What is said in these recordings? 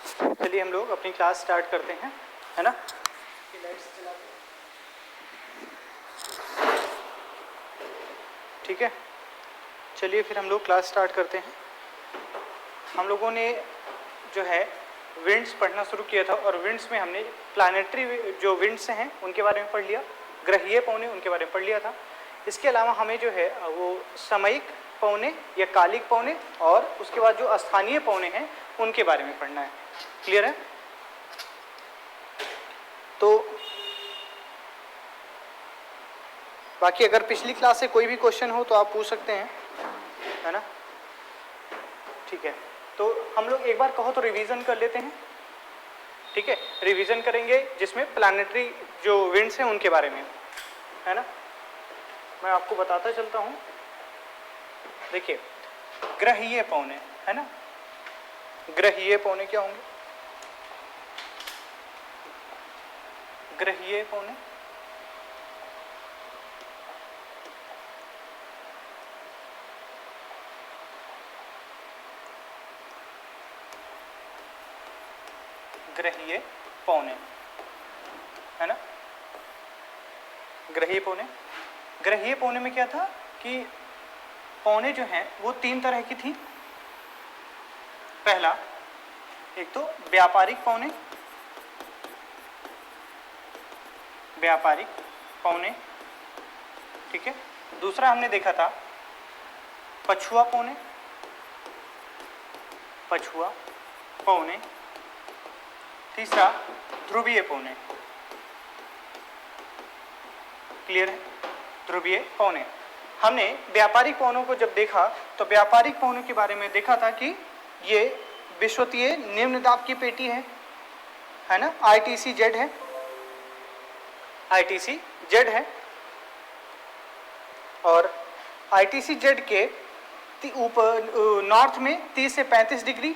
चलिए हम लोग अपनी क्लास स्टार्ट करते हैं, है ना। ठीक है, चलिए फिर हम लोग क्लास स्टार्ट करते हैं। हम लोगों ने जो है विंड्स पढ़ना शुरू किया था और विंड्स में हमने प्लानिटरी जो विंड्स हैं उनके बारे में पढ़ लिया, ग्रहीय पौने उनके बारे में पढ़ लिया था। इसके अलावा हमें जो है वो सामयिक पौने या कालिक पौने और उसके बाद जो स्थानीय पौने हैं उनके बारे में पढ़ना है। क्लियर है? तो बाकी अगर पिछली क्लास से कोई भी क्वेश्चन हो तो आप पूछ सकते हैं, है ना। ठीक है, तो हम लोग एक बार कहो तो रिवीजन कर लेते हैं। ठीक है, रिवीजन करेंगे जिसमें प्लानिटरी जो विंड्स हैं उनके बारे में, है ना। मैं आपको बताता चलता हूँ। देखिए, ग्रहीय पौने, है ना। ग्रहीय पौने क्या होंगे? ग्रहीय पौने ग्रहीय पौने, है ना। ग्रहीय पौने, ग्रहीय पौने में क्या था कि पौने जो हैं वो तीन तरह की थी। पहला, एक तो व्यापारिक पौने, व्यापारिक पौने, ठीक है। दूसरा हमने देखा था पछुआ पौने, पछुआ पौने। तीसरा ध्रुवीय पौने। क्लियर है? ध्रुवीय पौने। हमने व्यापारिक पौनों को जब देखा तो व्यापारिक पौनों के बारे में देखा था कि ये विषुवतीय निम्न दाब की पेटी है ना, ITC-Z है, ITC-Z है। और ITC-Z के ऊपर नॉर्थ में 30 से 35 डिग्री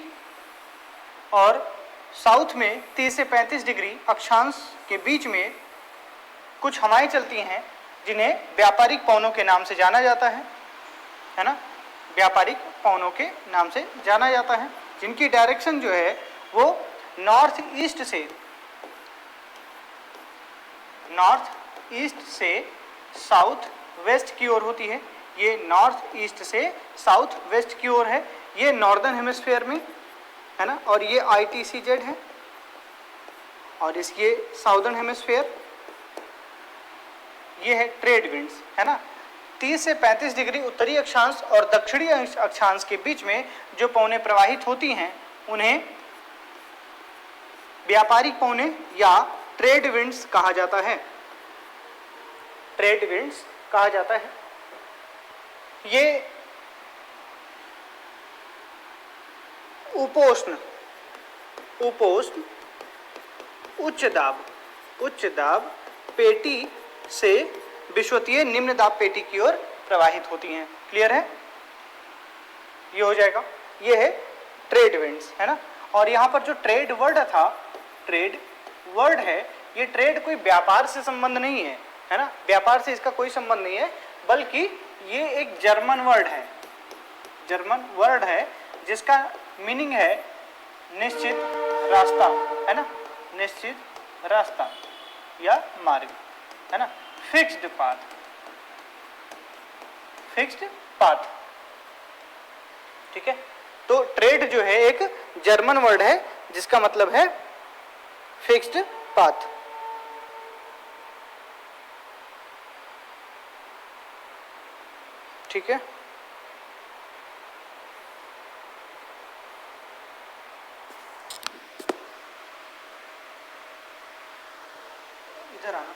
और साउथ में 30 से 35 डिग्री अक्षांश के बीच में कुछ हवाएं चलती हैं जिन्हें व्यापारिक पौनों के नाम से जाना जाता है ना। व्यापारिक पौनों के नाम से जाना जाता है, जिनकी डायरेक्शन जो है वो नॉर्थ ईस्ट से साउथ वेस्ट की ओर होती है। ये नॉर्थ ईस्ट से साउथ वेस्ट की ओर है, ये नॉर्दर्न हेमिस्फीयर में, है ना। और ये ITC-Z है और इसके साउदर्न हेमिस्फीयर ये है ट्रेड विंड्स, है ना। 30 से 35 डिग्री उत्तरी अक्षांश और दक्षिणी अक्षांश के बीच में जो पौने प्रवाहित होती हैं उन्हें व्यापारिक पौने या ट्रेड विंड्स कहा जाता है। ट्रेड विंड्स कहा जाता है। ये उपोष्ण उच्च दाब पेटी से विषुवतीय निम्न दाब पेटी की ओर प्रवाहित होती हैं। क्लियर है? ये हो जाएगा। ये है ट्रेड विंड्स, है ना। और यहाँ पर जो ट्रेड वर्ड था, ट्रेड वर्ड है, ये ट्रेड कोई व्यापार से संबंध नहीं है ना। व्यापार से इसका कोई संबंध नहीं है, बल्कि ये एक जर्मन वर्ड है जिसका मीनिंग है निश्चित रास्ता, है ना। निश्चित रास्ता या मार्ग, है ना। फिक्स्ड पाथ, ठीक है। तो ट्रेड जो है एक जर्मन वर्ड है जिसका मतलब है फिक्स्ड पाथ। ठीक है। इधर आना।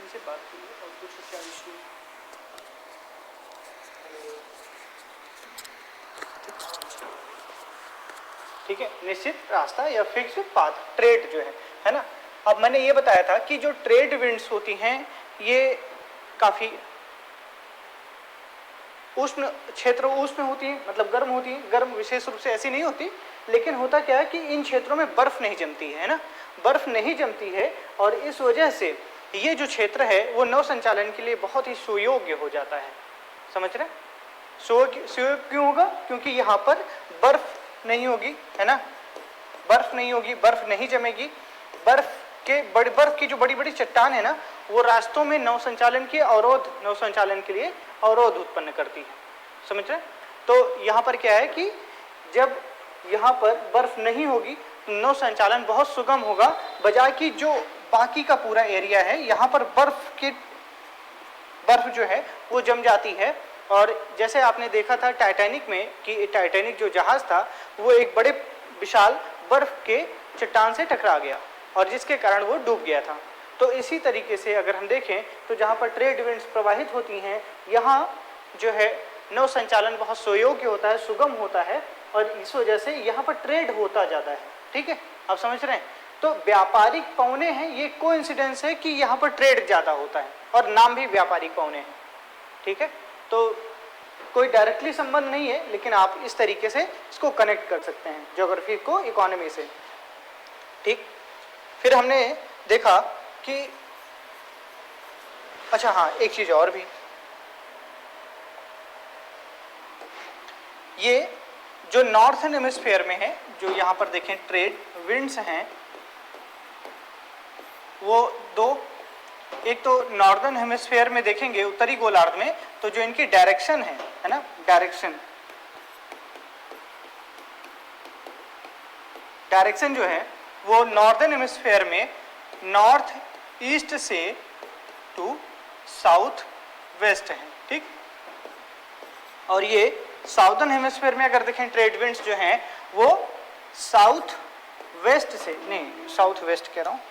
इनसे बात करिए और कुछ क्या इशू। ठीक है, निश्चित रास्ता या फिक्स्ड पाथ, ट्रेड जो है ना। अब मैंने ये बताया था कि जो ट्रेड विंड्स होती हैं ये काफी उष्ण क्षेत्र उष्ण होती है, मतलब गर्म होती है। गर्म विशेष रूप से ऐसी नहीं होती, लेकिन होता क्या है कि इन क्षेत्रों में बर्फ नहीं जमती है ना, बर्फ नहीं जमती है और इस वजह से ये जो क्षेत्र है वो नौ संचालन के लिए बहुत ही सुयोग्य हो जाता है। समझ रहे? सुयोग्य क्यों होगा? क्योंकि यहाँ पर बर्फ नहीं होगी, है ना, बर्फ नहीं होगी, बर्फ नहीं जमेगी। बर्फ की जो बड़ी बड़ी चट्टान है ना, वो रास्तों में नौ संचालन के लिए अवरोध उत्पन्न करती है। समझ रहे? तो यहाँ पर क्या है कि जब यहाँ पर बर्फ नहीं होगी तो नौ संचालन बहुत सुगम होगा, बजाय कि जो बाकी का पूरा एरिया है यहाँ पर बर्फ जो है वो जम जाती है। और जैसे आपने देखा था टाइटैनिक में कि टाइटैनिक जो जहाज था वो एक बड़े विशाल बर्फ के चट्टान से टकरा गया और जिसके कारण वो डूब गया था। तो इसी तरीके से अगर हम देखें तो जहाँ पर ट्रेड विंड्स प्रवाहित होती हैं, यहाँ जो है नौ संचालन बहुत सुयोग्य होता है, सुगम होता है, और इस वजह से यहाँ पर ट्रेड होता ज़्यादा है। ठीक है, आप समझ रहे हैं? तो व्यापारिक पौने हैं, ये कोइंसिडेंस है कि यहाँ पर ट्रेड ज़्यादा होता है और नाम भी व्यापारिक पौने हैं। ठीक है, तो कोई डायरेक्टली संबंध नहीं है, लेकिन आप इस तरीके से इसको कनेक्ट कर सकते हैं ज्योग्राफी को इकोनॉमी से। ठीक, फिर हमने देखा कि अच्छा हाँ, एक चीज़ और भी, ये जो नॉर्थन हेमिस्फीयर में है, जो यहाँ पर देखें ट्रेड विंड्स हैं वो दो, एक तो नॉर्दर्न हेमिस्फीयर में देखेंगे उत्तरी गोलार्ध में, तो जो इनकी डायरेक्शन है ना, डायरेक्शन जो है वो नॉर्दर्न हेमिस्फीयर में नॉर्थ ईस्ट से टू साउथ वेस्ट है। ठीक, और ये साउदर्न हेमिस्फीयर में अगर देखें ट्रेड विंड्स जो हैं वो साउथ वेस्ट से, नहीं साउथ वेस्ट कह रहा हूँ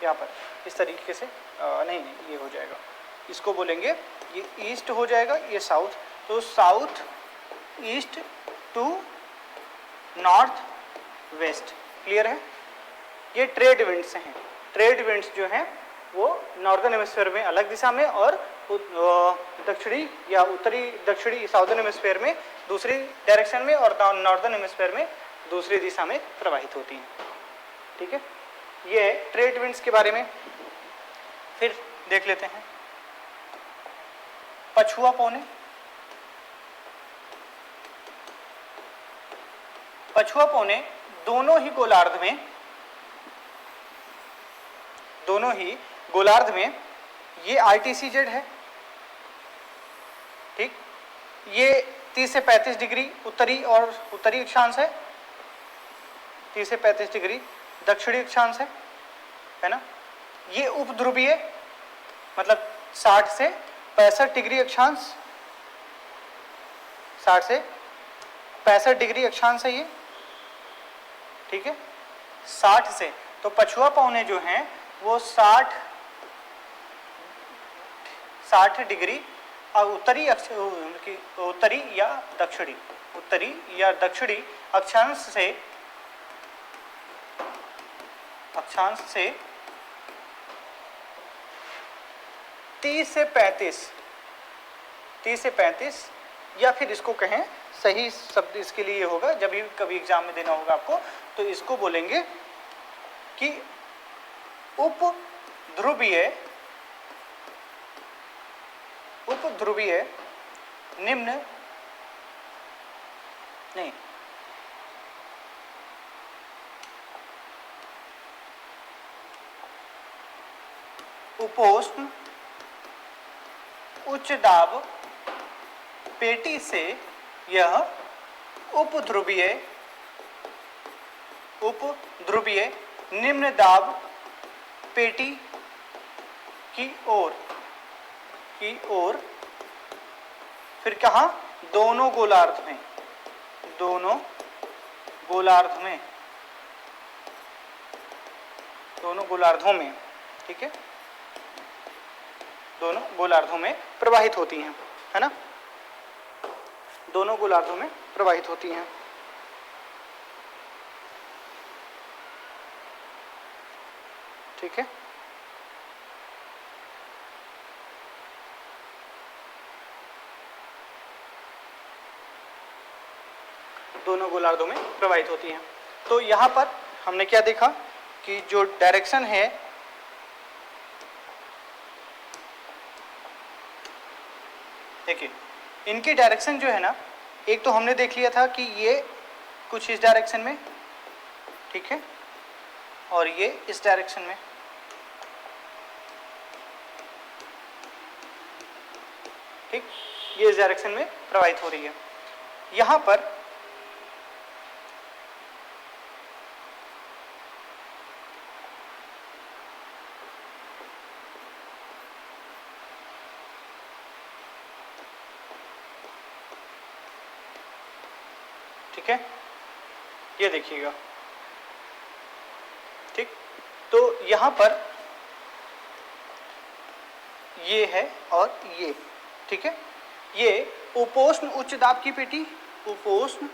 यहाँ पर इस तरीके से, नहीं ये हो जाएगा, इसको बोलेंगे ये ईस्ट हो जाएगा, ये साउथ, तो south east to north west. Clear है? ये ट्रेड विंड्स हैं। ट्रेड विंड्स जो हैं वो नॉर्दर्न हेमिस्फीयर में अलग दिशा में और दक्षिणी या उत्तरी दक्षिणी साउदर्न हेमिस्फीयर में दूसरी डायरेक्शन में और नॉर्दर्न हेमिस्फीयर में दूसरी दिशा में प्रवाहित होती हैं। ठीक है, ये ट्रेड विंड्स के बारे में। फिर देख लेते हैं पछुआ पौने। पछुआ पौने दोनों ही गोलार्ध में ये RTCZ है। ठीक, ये 30 से 35 डिग्री उत्तरी अक्षांश है, 30 से 35 डिग्री दक्षिणी अक्षांश है ना। ये उपध्रुवीय मतलब 60 से 65 डिग्री अक्षांश, 60 से 65 डिग्री अक्षांश है ये। ठीक है, 60 से, तो पछुआ पौने जो हैं वो 60 डिग्री और उत्तरी या दक्षिणी अक्षांश से 30 से 35 या फिर इसको कहें, सही शब्द इसके लिए होगा जब भी कभी एग्जाम में देना होगा आपको, तो इसको बोलेंगे कि उपध्रुवीय निम्न नहीं उपोष्ण उच्च दाब पेटी से यह उपध्रुवीय निम्न दाब पेटी की ओर फिर कहाँ? दोनों गोलार्धों में ठीक है, दोनों गोलार्धों में प्रवाहित होती हैं, है ना, दोनों गोलार्धों में प्रवाहित होती हैं। ठीक है, दोनों गोलार्धों में प्रवाहित होती हैं। तो यहाँ पर हमने क्या देखा कि जो डायरेक्शन है देखिए इनकी डायरेक्शन जो है ना, एक तो हमने देख लिया था कि ये कुछ इस डायरेक्शन में, ठीक है, और ये इस डायरेक्शन में, ठीक, ये इस डायरेक्शन में प्रवाहित हो रही है। यहां पर ठीक है, ये देखिएगा, ठीक, तो यहां पर ये है और ये, ठीक है, ये उपोष्ण उच्च दाब की पेटी, उपोष्ण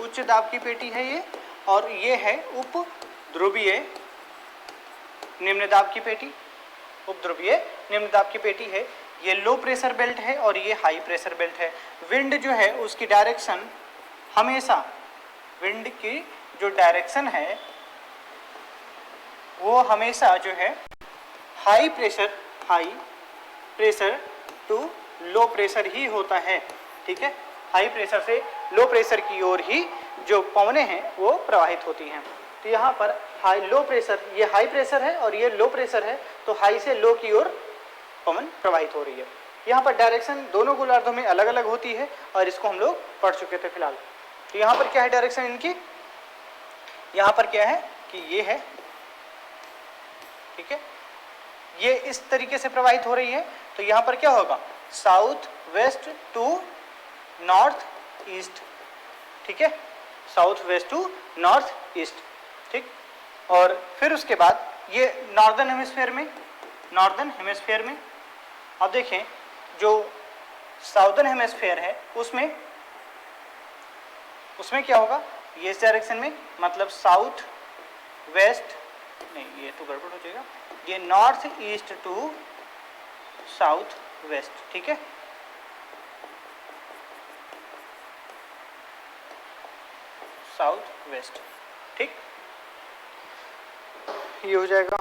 उच्च दाब की पेटी है ये, और ये है उप ध्रुवीय निम्न दाब की पेटी, उप ध्रुवीय निम्न दाब की पेटी है। ये लो प्रेशर बेल्ट है और ये हाई प्रेशर बेल्ट है। विंड जो है उसकी डायरेक्शन हमेशा, विंड की जो डायरेक्शन है वो हमेशा जो है high pressure to low pressure ही होता है, ठीक है, हाई प्रेशर से लो प्रेशर की ओर ही जो पवनें हैं वो प्रवाहित होती हैं। तो यहाँ पर हाई लो प्रेशर, ये हाई प्रेशर है और ये लो प्रेशर है, तो हाई से लो की ओर पवन प्रवाहित हो रही है। यहाँ पर डायरेक्शन दोनों गोलार्धों में अलग अलग होती है और इसको हम लोग पढ़ चुके थे फिलहाल। तो यहाँ पर क्या है डायरेक्शन इनकी, यहाँ पर क्या है कि ये है, ठीक है, ये इस तरीके से प्रवाहित हो रही है। तो यहाँ पर क्या होगा, south west to north east, ठीक है, south west to north east, ठीक। और फिर उसके बाद ये नॉर्दर्न हेमिस्फीयर में अब देखें जो साउदर्न हेमिस्फीयर है उसमें क्या होगा, ये इस डायरेक्शन में, मतलब साउथ वेस्ट नहीं, ये तो गड़बड़ हो जाएगा, ये north east to south west, ठीक है, साउथ वेस्ट, ठीक, ये हो जाएगा।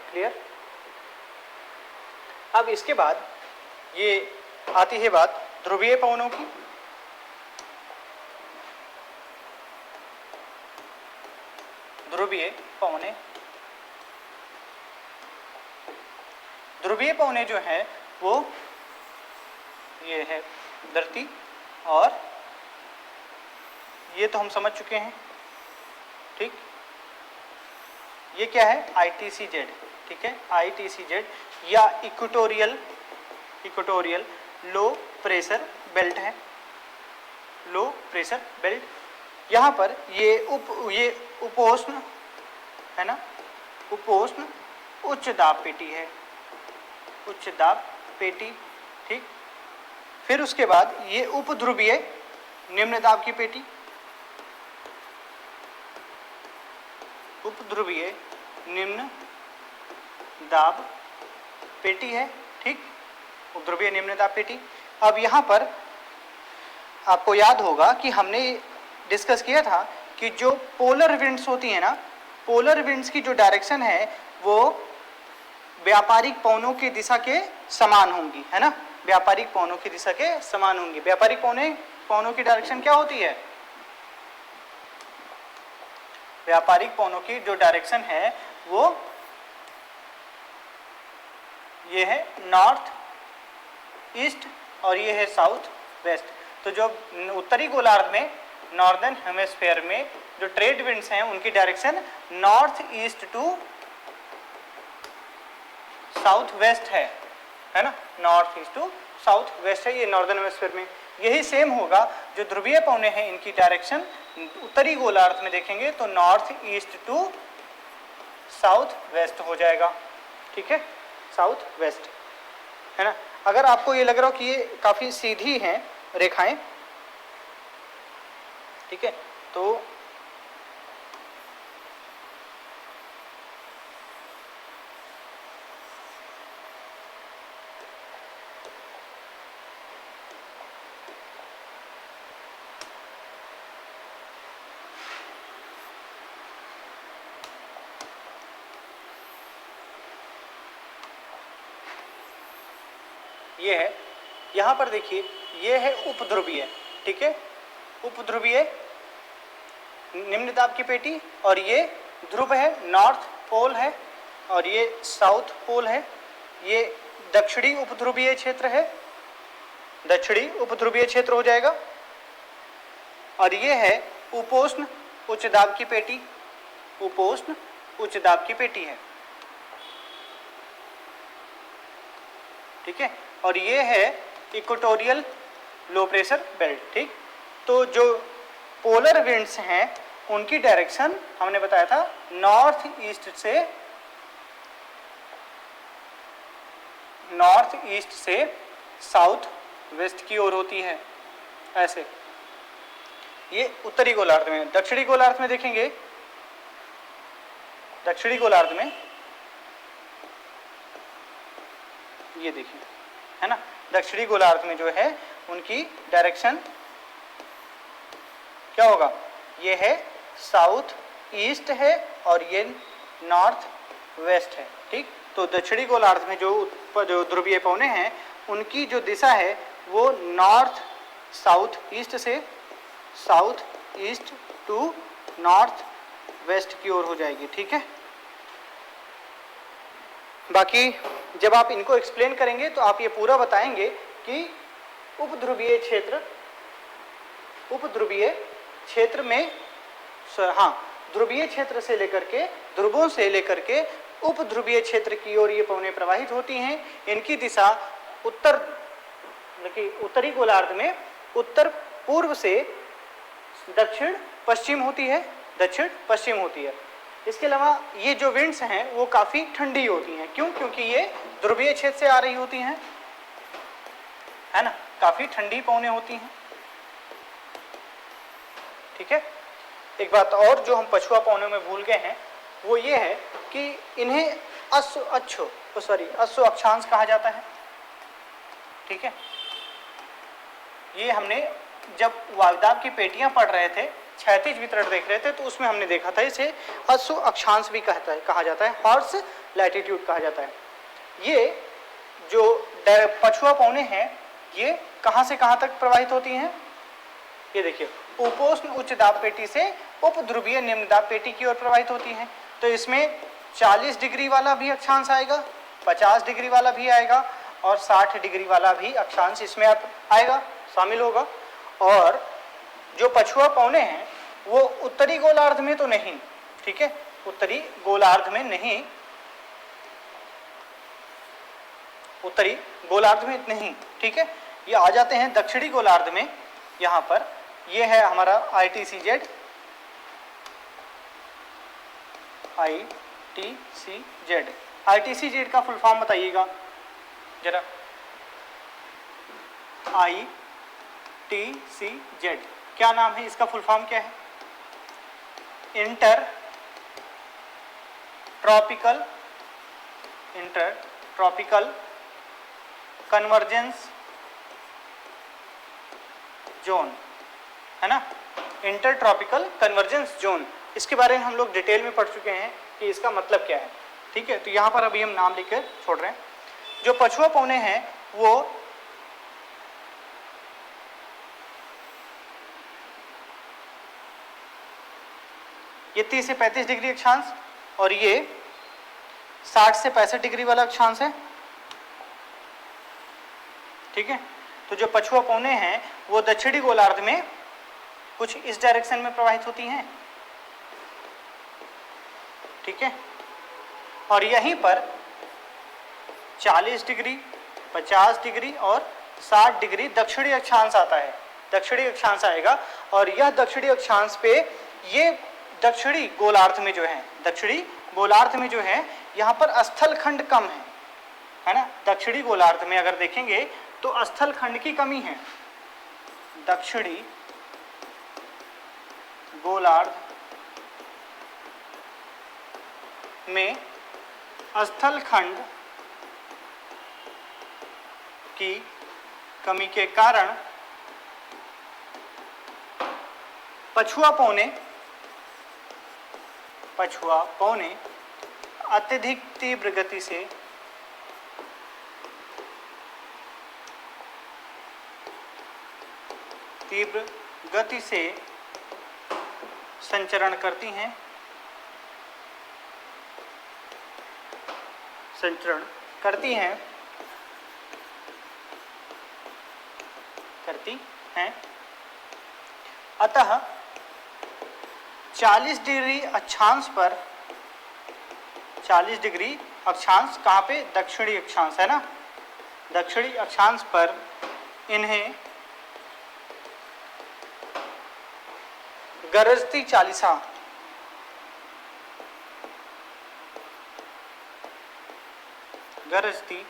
क्लियर। अब इसके बाद ये आती है बात ध्रुवीय पवनों की। ध्रुवीय पवने जो है वो ये है धरती, और ये तो हम समझ चुके हैं, ठीक, ये क्या है ITCZ, ठीक है, ITCZ या इक्वेटोरियल लो प्रेशर बेल्ट है, लो प्रेशर बेल्ट। यहाँ पर ये उपोष्ण है ना, उपोष्ण उच्च दाब पेटी है, उच्च दाब पेटी, ठीक। फिर उसके बाद ये उपध्रुवीय निम्न दाब की पेटी, उपध्रुवीय निम्न दाब पेटी है, ठीक, उपध्रुवीय निम्न दाब पेटी। अब यहाँ पर आपको याद होगा कि हमने डिस्कस किया था कि जो पोलर विंड्स होती है ना, पोलर विंड्स की जो डायरेक्शन है वो व्यापारिक पवनों की दिशा के समान होंगी, है ना, व्यापारिक पवनों की दिशा के समान होंगी। व्यापारिक पवनों की डायरेक्शन क्या होती है, व्यापारिक पवनों की जो डायरेक्शन है वो ये है नॉर्थ ईस्ट और ये है साउथ वेस्ट। तो जो उत्तरी गोलार्ध में, नॉर्दर्न हेमिस्फीयर में जो ट्रेड विंड्स हैं उनकी direction north east to south west है ना, north east to south west है ये नॉर्दर्न हेमिस्फीयर में। यही सेम होगा जो ध्रुवीय पवने हैं, इनकी डायरेक्शन उत्तरी गोलार्ध में देखेंगे तो north east to south west हो जाएगा, ठीक है, साउथ वेस्ट, है ना। अगर आपको ये लग रहा हो कि ये काफी सीधी हैं रेखाएं, ठीक है, तो ये है, यहाँ पर देखिए ये है उपध्रुवीय, ठीक है, उपध्रुवीय निम्न दाब की पेटी, और ये ध्रुव है, नॉर्थ पोल है, और ये साउथ पोल है, ये दक्षिणी उपध्रुवीय क्षेत्र है, दक्षिणी उपध्रुवीय क्षेत्र हो जाएगा, और ये है उपोष्ण उच्च दाब की पेटी, उपोष्ण उच्च दाब की पेटी है, ठीक है, और ये है इक्वेटोरियल लो प्रेशर बेल्ट, ठीक। तो जो पोलर विंड्स हैं उनकी डायरेक्शन हमने बताया था नॉर्थ ईस्ट से साउथ वेस्ट की ओर होती है, ऐसे। ये उत्तरी गोलार्ध में। दक्षिणी गोलार्ध में देखेंगे, दक्षिणी गोलार्ध में ये देखिए, है ना, दक्षिणी गोलार्ध में जो है उनकी डायरेक्शन क्या होगा, ये है साउथ ईस्ट है और ये नॉर्थ वेस्ट है, ठीक। तो दक्षिणी गोलार्ध में जो ध्रुवीय पौने हैं उनकी जो दिशा है वो नॉर्थ साउथ ईस्ट से south east to north west की ओर हो जाएगी, ठीक है। बाकी जब आप इनको एक्सप्लेन करेंगे तो आप ये पूरा बताएंगे कि उपध्रुवीय क्षेत्र में ध्रुवीय क्षेत्र से लेकर के, ध्रुवों से लेकर के उपध्रुवीय क्षेत्र की ओर ये पौने प्रवाहित होती हैं। इनकी दिशा उत्तरी गोलार्ध में उत्तर पूर्व से दक्षिण पश्चिम होती है, दक्षिण पश्चिम होती है। इसके अलावा ये जो विंड्स हैं वो काफ़ी ठंडी होती हैं, क्यों? क्योंकि ये ध्रुवीय क्षेत्र से आ रही होती हैं, है ना, काफ़ी ठंडी पौने होती हैं, ठीक है। एक बात और जो हम पछुआ पौने में भूल गए हैं वो ये है कि इन्हें अश्व अक्षांश कहा जाता है, ठीक है। ये हमने जब वायुदाब की पेटियां पढ़ रहे थे, क्षैतिज वितरण देख रहे थे, तो उसमें हमने देखा था इसे अश्व अक्षांश भी कहा जाता है, हॉर्स लैटिट्यूड कहा जाता है। ये जो पछुआ पौने हैं ये कहाँ से कहाँ तक प्रवाहित होती हैं, ये देखिए उपोष्ण उच्च दाब पेटी से उपध्रुवीय निम्न दाब पेटी की ओर प्रवाहित होती हैं। तो इसमें 40 डिग्री वाला भी अक्षांश आएगा, 50 डिग्री वाला भी आएगा और 60 डिग्री वाला भी अक्षांश इसमें आएगा, शामिल होगा। और जो पछुआ पौने हैं वो उत्तरी गोलार्ध में तो नहीं, ठीक है, उत्तरी गोलार्ध में नहीं, उत्तरी गोलार्ध में नहीं, ठीक है। ये आ जाते हैं दक्षिणी गोलार्ध में। यहाँ पर ये है हमारा ITCZ, ITCZ का फुल फॉर्म बताइएगा जरा। ITCZ क्या नाम है इसका, फुल फॉर्म क्या है? इंटर ट्रॉपिकल कन्वर्जेंस जोन, है ना, इंटर ट्रॉपिकल कन्वर्जेंस जोन। इसके बारे में हम लोग डिटेल में पढ़ चुके हैं कि इसका मतलब क्या है, ठीक है। तो यहाँ पर अभी हम नाम लिखकर छोड़ रहे हैं। जो पछुआ पौने हैं वो ये 30 से 35 डिग्री अक्षांश और ये 60 से 65 डिग्री वाला अक्षांश है, ठीक है। तो जो पछुआ पौने हैं वो दक्षिणी गोलार्ध में कुछ इस डायरेक्शन में प्रवाहित होती हैं, ठीक है। और यहीं पर 40 डिग्री, 50 डिग्री और 60 डिग्री दक्षिणी अक्षांश आता है, दक्षिणी अक्षांश आएगा। और यह दक्षिणी अक्षांश पे ये दक्षिणी गोलार्ध में जो है, दक्षिणी गोलार्ध में जो है यहाँ पर स्थल खंड कम है ना। दक्षिणी गोलार्ध में अगर देखेंगे तो स्थल खंड की कमी है। दक्षिणी गोलार्ध में स्थल खंड की कमी के कारण पछुआ पौने अत्यधिक तीव्र गति से तीव्र गति से संचरण करती हैं, संचरण करती हैं अतः 40 डिग्री अक्षांश पर, 40 डिग्री अक्षांश कहाँ पे, दक्षिणी अक्षांश है ना, दक्षिणी अक्षांश पर इन्हें गरजती चालीसा, गरजती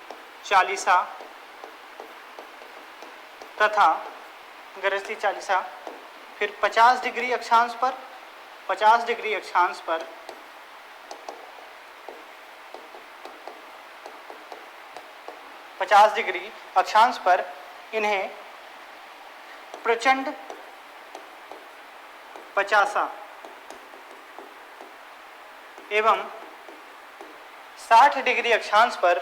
चालीसा तथा गरजती चालीसा फिर 50 डिग्री अक्षांश पर, 50 डिग्री अक्षांश पर इन्हें प्रचंड 50 एवं 60 डिग्री अक्षांश पर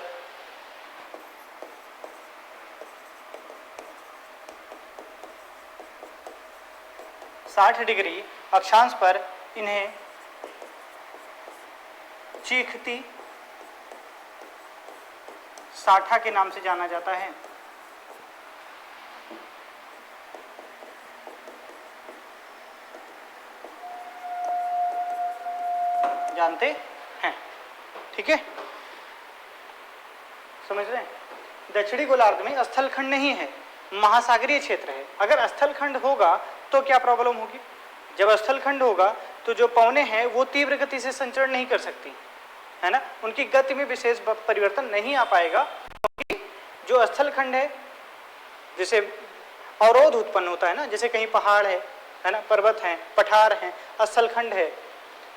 इन्हें चीखती साठा के नाम से जाना जाता है। जानते हैं, ठीक है, समझ रहे हैं। दक्षिणी गोलार्ध में स्थलखंड नहीं है, महासागरीय क्षेत्र है। अगर स्थलखंड होगा तो क्या प्रॉब्लम होगी, जब स्थलखंड होगा तो जो पवनें हैं वो तीव्र गति से संचरण नहीं कर सकती, है ना, उनकी गति में विशेष परिवर्तन नहीं आ पाएगा, क्योंकि जो स्थलखंड है जैसे अवरोध उत्पन्न होता है ना, जैसे कहीं पहाड़ है ना, पर्वत हैं, पठार हैं, स्थलखंड है,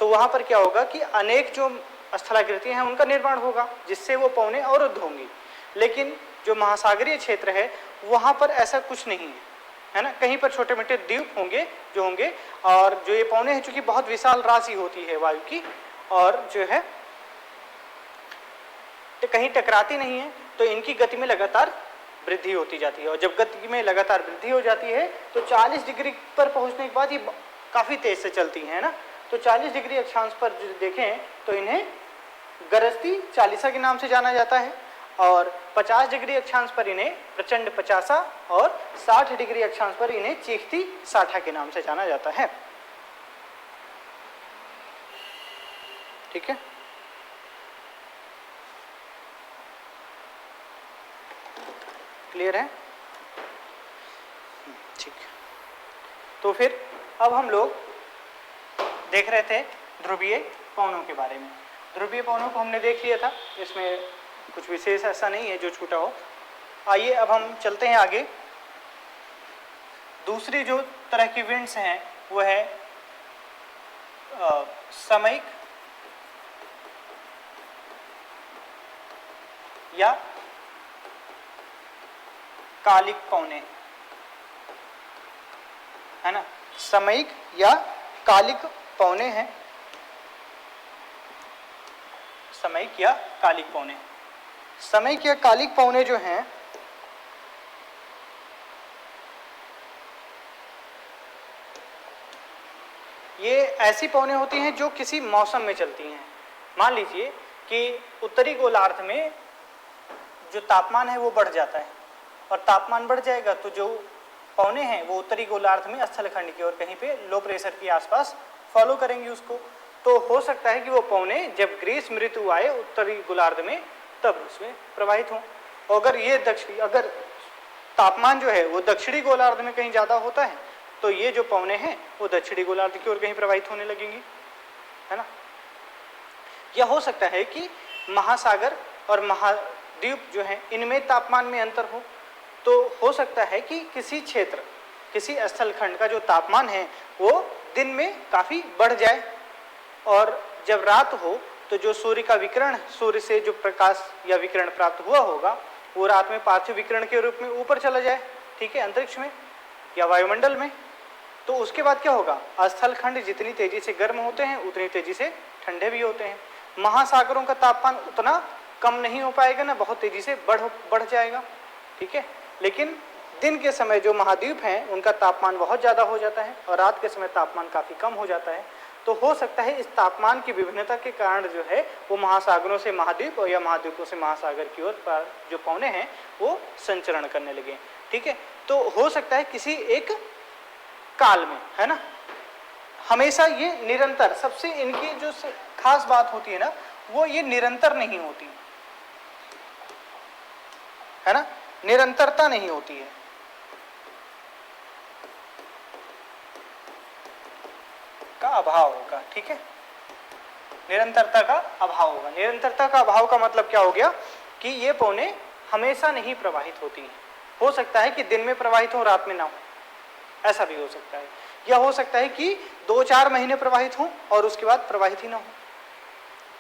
तो वहां पर क्या होगा कि अनेक जो स्थलाकृतियां हैं उनका निर्माण होगा, जिससे वो पवनें अवरुद्ध होंगी। लेकिन जो महासागरीय क्षेत्र है वहां पर ऐसा कुछ नहीं है ना, कहीं पर छोटे मोटे द्वीप होंगे जो होंगे, और जो ये पवनें हैं चूंकि बहुत विशाल राशि होती है वायु की, और जो है तो कहीं टकराती नहीं है, तो इनकी गति में लगातार वृद्धि होती जाती है, और जब गति में लगातार वृद्धि हो जाती है तो 40 डिग्री पर पहुंचने के बाद ये काफ़ी तेज से चलती है ना। तो 40 डिग्री अक्षांश पर जो देखें तो इन्हें गरजती चालीसा के नाम से जाना जाता है, और 50 डिग्री अक्षांश पर इन्हें प्रचंड 50 और 60 डिग्री अक्षांश पर इन्हें चीखती साठा के नाम से जाना जाता है। ठीक है, क्लियर है, ठीक। तो फिर अब हम लोग देख रहे थे ध्रुवीय पवनों के बारे में। ध्रुवीय पवनों को हमने देख लिया था, इसमें कुछ विशेष ऐसा नहीं है जो छूटा हो। आइए अब हम चलते हैं आगे। दूसरी जो तरह की विंड्स हैं वो है समयिक या कालिक पवने, है ना, समयिक या कालिक पवने हैं, समयिक या कालिक पवने। समयिक या कालिक पवने जो हैं ये ऐसी पवने होती हैं जो किसी मौसम में चलती हैं। मान लीजिए कि उत्तरी गोलार्ध में जो तापमान है वो बढ़ जाता है, और तापमान बढ़ जाएगा तो जो पवने हैं वो उत्तरी गोलार्ध में स्थलखंड की और कहीं पे लो प्रेशर के आसपास फॉलो करेंगी उसको। तो हो सकता है कि वो पवने जब ग्रीष्म ऋतु आए उत्तरी गोलार्ध में तब उसमें प्रवाहित हों। अगर ये अगर तापमान जो है वो दक्षिणी गोलार्ध में कहीं ज़्यादा होता है तो ये जो पवने हैं वो दक्षिणी गोलार्ध की ओर कहीं प्रवाहित होने लगेंगी, है ना। यह हो सकता है कि महासागर और महाद्वीप जो हैं इनमें तापमान में अंतर हो सकता है कि किसी क्षेत्र, किसी स्थलखंड का जो तापमान है वो दिन में काफ़ी बढ़ जाए, और जब रात हो तो जो सूर्य का विकिरण, सूर्य से जो प्रकाश या विकिरण प्राप्त हुआ होगा वो रात में पार्थिव विकिरण के रूप में ऊपर चला जाए, ठीक है, अंतरिक्ष में या वायुमंडल में। तो उसके बाद क्या होगा, स्थलखंड जितनी तेजी से गर्म होते हैं उतनी तेजी से ठंडे भी होते हैं। महासागरों का तापमान उतना कम नहीं हो पाएगा ना, बहुत तेजी से बढ़ जाएगा, ठीक है। लेकिन दिन के समय जो महाद्वीप हैं उनका तापमान बहुत ज़्यादा हो जाता है और रात के समय तापमान काफ़ी कम हो जाता है। तो हो सकता है इस तापमान की विभिन्नता के कारण जो है वो महासागरों से महाद्वीप और या महाद्वीपों से महासागर की ओर जो पौने हैं वो संचरण करने लगे। ठीक है, तो हो सकता है किसी एक काल में, है ना, हमेशा ये निरंतर, सबसे इनकी जो खास बात होती है ना वो ये निरंतर नहीं होती है ना, निरंतरता नहीं होती है। का अभाव होगा। ठीक है, निरंतरता का अभाव होगा। निरंतरता का अभाव का मतलब क्या हो गया कि ये पौने हमेशा नहीं प्रवाहित होती है। हो सकता है कि दिन में प्रवाहित हो, रात में ना हो, ऐसा भी हो सकता है। या हो सकता है कि 2-4 महीने प्रवाहित हो और उसके बाद प्रवाहित ही ना हो।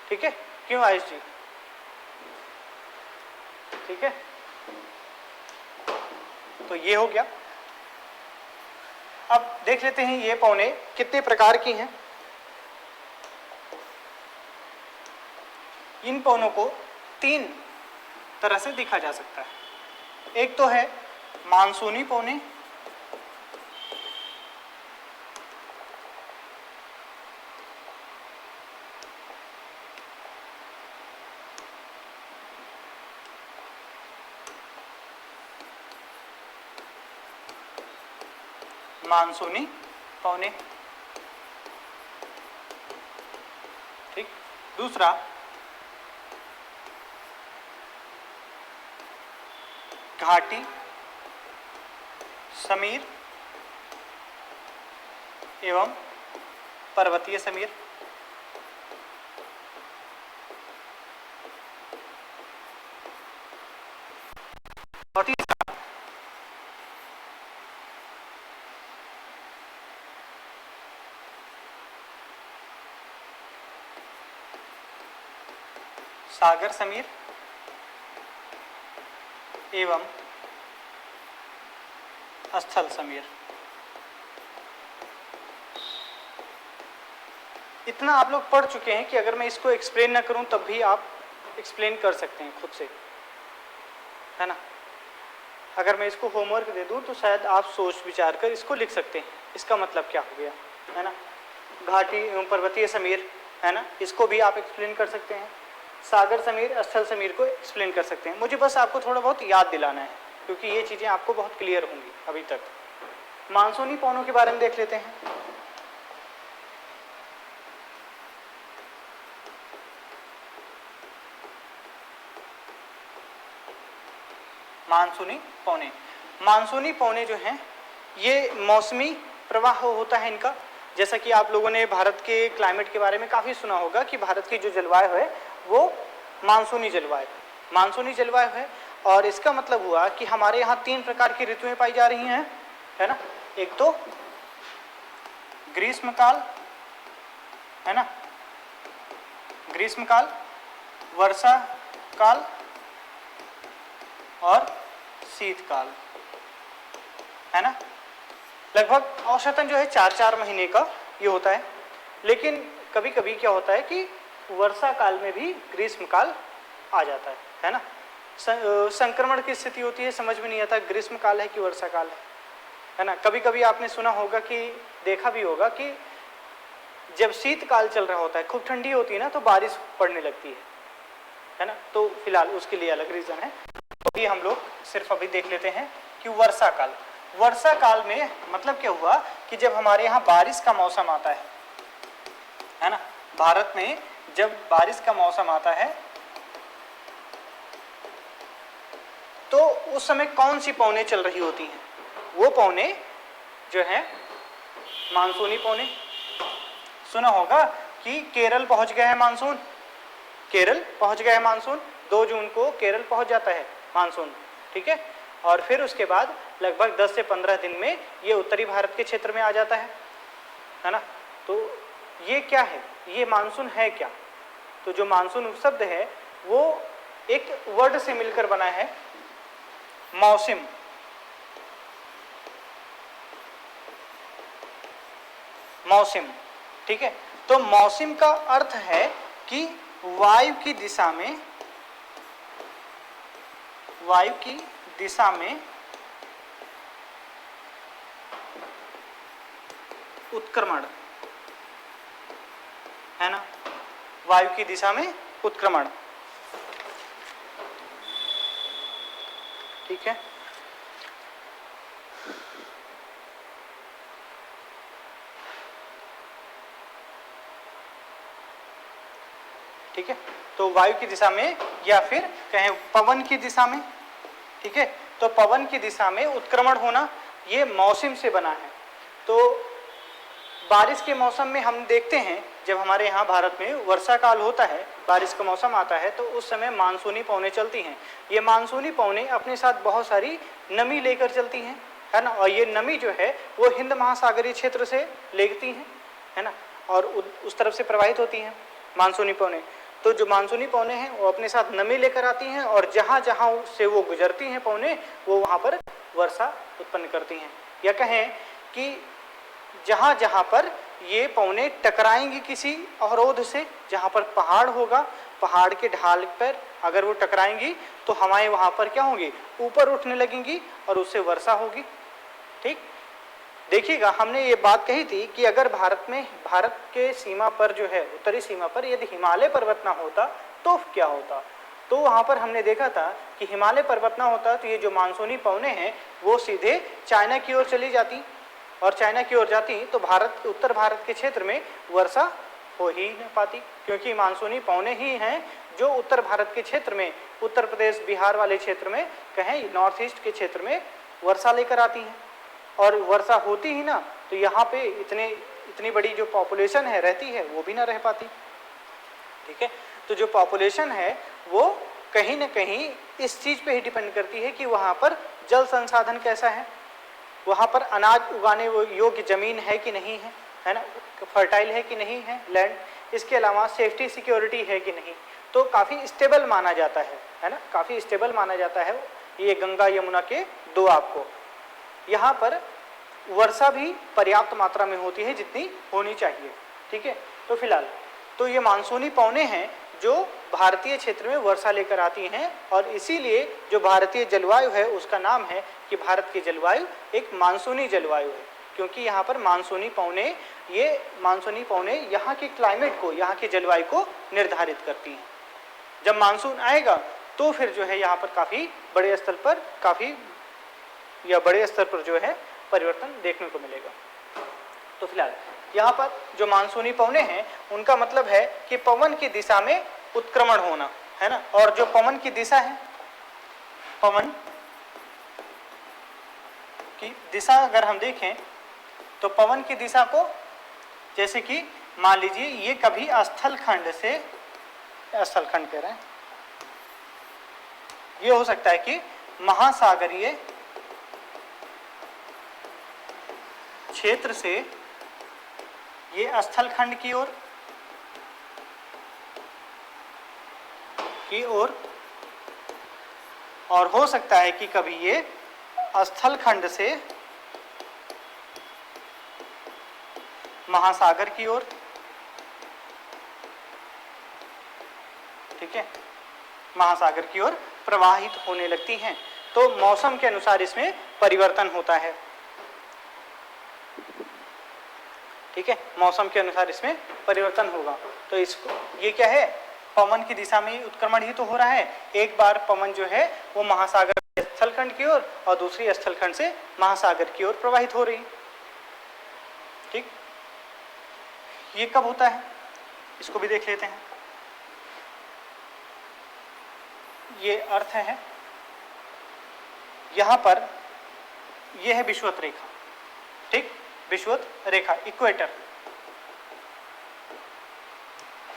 ठीक है, क्यों आयुष जी? ठीक है, तो ये हो गया। अब देख लेते हैं ये पौने कितने प्रकार की हैं। इन पौनों को 3 तरह से देखा जा सकता है। एक तो है मानसूनी पौने, मानसूनी पौने। ठीक, दूसरा घाटी समीर एवं पर्वतीय समीर। और तीसरा सागर समीर एवं स्थल समीर। इतना आप लोग पढ़ चुके हैं कि अगर मैं इसको एक्सप्लेन ना करूं तब भी आप एक्सप्लेन कर सकते हैं खुद से, है ना। अगर मैं इसको होमवर्क दे दूं तो शायद आप सोच विचार कर इसको लिख सकते हैं, इसका मतलब क्या हो गया, है ना। घाटी एवं पर्वतीय समीर, है ना, इसको भी आप एक्सप्लेन कर सकते हैं। सागर समीर, स्थल समीर को एक्सप्लेन कर सकते हैं। मुझे बस आपको थोड़ा बहुत याद दिलाना है क्योंकि ये चीज़ें आपको बहुत क्लियर होंगी अभी तक। मानसूनी पौनों के बारे में देख लेते हैं। मानसूनी पौने, मानसूनी पौने जो हैं ये मौसमी प्रवाह होता है इनका। जैसा कि आप लोगों ने भारत के क्लाइमेट के बारे में काफ़ी सुना होगा कि भारत की जो जलवायु है वो मानसूनी जलवायु, मानसूनी जलवायु है। और इसका मतलब हुआ कि हमारे यहाँ 3 प्रकार की ऋतुएं पाई जा रही हैं, है ना। एक तो ग्रीष्मकाल, है ना, ग्रीष्मकाल, वर्षा काल और शीतकाल, है ना। लगभग औसतन जो है 4-4 महीने का ये होता है। लेकिन कभी कभी क्या होता है कि वर्षा काल में भी ग्रीष्मकाल आ जाता है ना। संक्रमण की स्थिति होती है, समझ में नहीं आता ग्रीष्मकाल है कि वर्षा काल है ना। कभी कभी आपने सुना होगा कि देखा भी होगा कि जब शीतकाल चल रहा होता है, खूब ठंडी होती है ना, तो बारिश पड़ने लगती है ना। तो फिलहाल उसके लिए अलग रीज़न है। अभी हम लोग सिर्फ अभी देख लेते हैं कि वर्षा काल, वर्षा काल में मतलब क्या हुआ कि जब हमारे यहाँ बारिश का मौसम आता है ना, भारत में जब बारिश का मौसम आता है तो उस समय कौन सी पौने चल रही होती हैं? वो पौने जो है मानसूनी पौने। सुना होगा कि केरल पहुंच गया है मानसून, केरल पहुंच गया है मानसून, 2 जून को केरल पहुंच जाता है मानसून, ठीक है। और फिर उसके बाद लगभग 10 से 15 दिन में ये उत्तरी भारत के क्षेत्र में आ जाता है ना। तो ये क्या है, ये मानसून है क्या? तो जो मानसून शब्द है वो एक वर्ड से मिलकर बना है, मौसम। मौसम, ठीक है। तो मौसम का अर्थ है कि वायु की दिशा में, वायु की दिशा में उत्क्रमण, है ना, वायु की दिशा में उत्क्रमण। ठीक है, ठीक है, तो वायु की दिशा में या फिर कहें पवन की दिशा में। ठीक है, तो पवन की दिशा में उत्क्रमण होना ये मौसम से बना है। तो बारिश के मौसम में हम देखते हैं जब हमारे यहाँ भारत में वर्षा काल होता है, बारिश का मौसम आता है, तो उस समय मानसूनी पवनें चलती हैं। ये मानसूनी पवनें अपने साथ बहुत सारी नमी लेकर चलती हैं, है ना, और ये नमी जो है वो हिंद महासागरीय क्षेत्र से लेती हैं, है ना, और उस तरफ से प्रवाहित होती हैं मानसूनी पवनें। तो जो मानसूनी पवनें हैं वो अपने साथ नमी लेकर आती हैं और जहाँ जहाँ से वो गुजरती हैं पवनें, वो वहाँ पर वर्षा उत्पन्न करती हैं। या कहें कि जहाँ जहाँ पर ये पवनें टकराएंगी किसी अवरोध से, जहाँ पर पहाड़ होगा, पहाड़ के ढाल पर अगर वो टकराएंगी तो हवाएं वहाँ पर क्या होंगी, ऊपर उठने लगेंगी और उससे वर्षा होगी। ठीक, देखिएगा हमने ये बात कही थी कि अगर भारत के सीमा पर जो है, उत्तरी सीमा पर यदि हिमालय पर्वत ना होता तो क्या होता। तो वहाँ पर हमने देखा था कि हिमालय पर्वत ना होता तो ये जो मानसूनी पवनें हैं वो सीधे चाइना की ओर चली जाती, और चाइना की ओर जाती तो उत्तर भारत के क्षेत्र में वर्षा हो ही नहीं पाती, क्योंकि मानसूनी पवनें ही हैं जो उत्तर भारत के क्षेत्र में, उत्तर प्रदेश बिहार वाले क्षेत्र में, कहें नॉर्थ ईस्ट के क्षेत्र में वर्षा लेकर आती हैं। और वर्षा होती ही ना तो यहाँ पे इतनी बड़ी जो पॉपुलेशन है रहती है वो भी ना रह पाती। ठीक है, तो जो पॉपुलेशन है वो कहीं ना कहीं इस चीज़ पे ही डिपेंड करती है कि वहाँ पर जल संसाधन कैसा है, वहाँ पर अनाज उगाने योग्य ज़मीन है कि नहीं है ना, फर्टाइल है कि नहीं है लैंड, इसके अलावा सेफ्टी सिक्योरिटी है कि नहीं। तो काफ़ी स्टेबल माना जाता है ना, काफ़ी स्टेबल माना जाता है ये गंगा यमुना के दो आपको। यहाँ पर वर्षा भी पर्याप्त मात्रा में होती है जितनी होनी चाहिए। ठीक है, तो फिलहाल तो ये मानसूनी पवनें हैं जो भारतीय क्षेत्र में वर्षा लेकर आती हैं, और इसीलिए जो भारतीय जलवायु है उसका नाम है कि भारत की जलवायु एक मानसूनी जलवायु है, क्योंकि यहाँ पर मानसूनी पवनें यहाँ के क्लाइमेट को, यहाँ की जलवायु को निर्धारित करती हैं। जब मानसून आएगा तो फिर जो है यहाँ पर काफ़ी बड़े स्तर पर जो है परिवर्तन देखने को मिलेगा। तो फिलहाल यहाँ पर जो मानसूनी पवनें हैं उनका मतलब है कि पवन की दिशा में उत्क्रमण होना, है ना, और जो पवन की दिशा है, पवन की दिशा अगर हम देखें तो पवन की दिशा को, जैसे कि मान लीजिए ये कभी स्थल खंड कह रहे हैं, ये हो सकता है कि महासागरीय क्षेत्र से ये स्थल खंड की ओर और हो सकता है कि कभी ये स्थल खंड से महासागर की ओर। ठीक है, महासागर की ओर प्रवाहित होने लगती हैं। तो मौसम के अनुसार इसमें परिवर्तन होता है। ठीक है, मौसम के अनुसार इसमें परिवर्तन होगा। तो ये क्या है, पवन की दिशा में उत्क्रमण ही तो हो रहा है। एक बार पवन जो है वो महासागर के स्थलखंड की ओर और दूसरी स्थलखंड से महासागर की ओर प्रवाहित हो रही। ठीक, ये कब होता है इसको भी देख लेते हैं। ये अर्थ है, यहां पर यह है विषुवत रेखा। ठीक, विषुवत रेखा, इक्वेटर,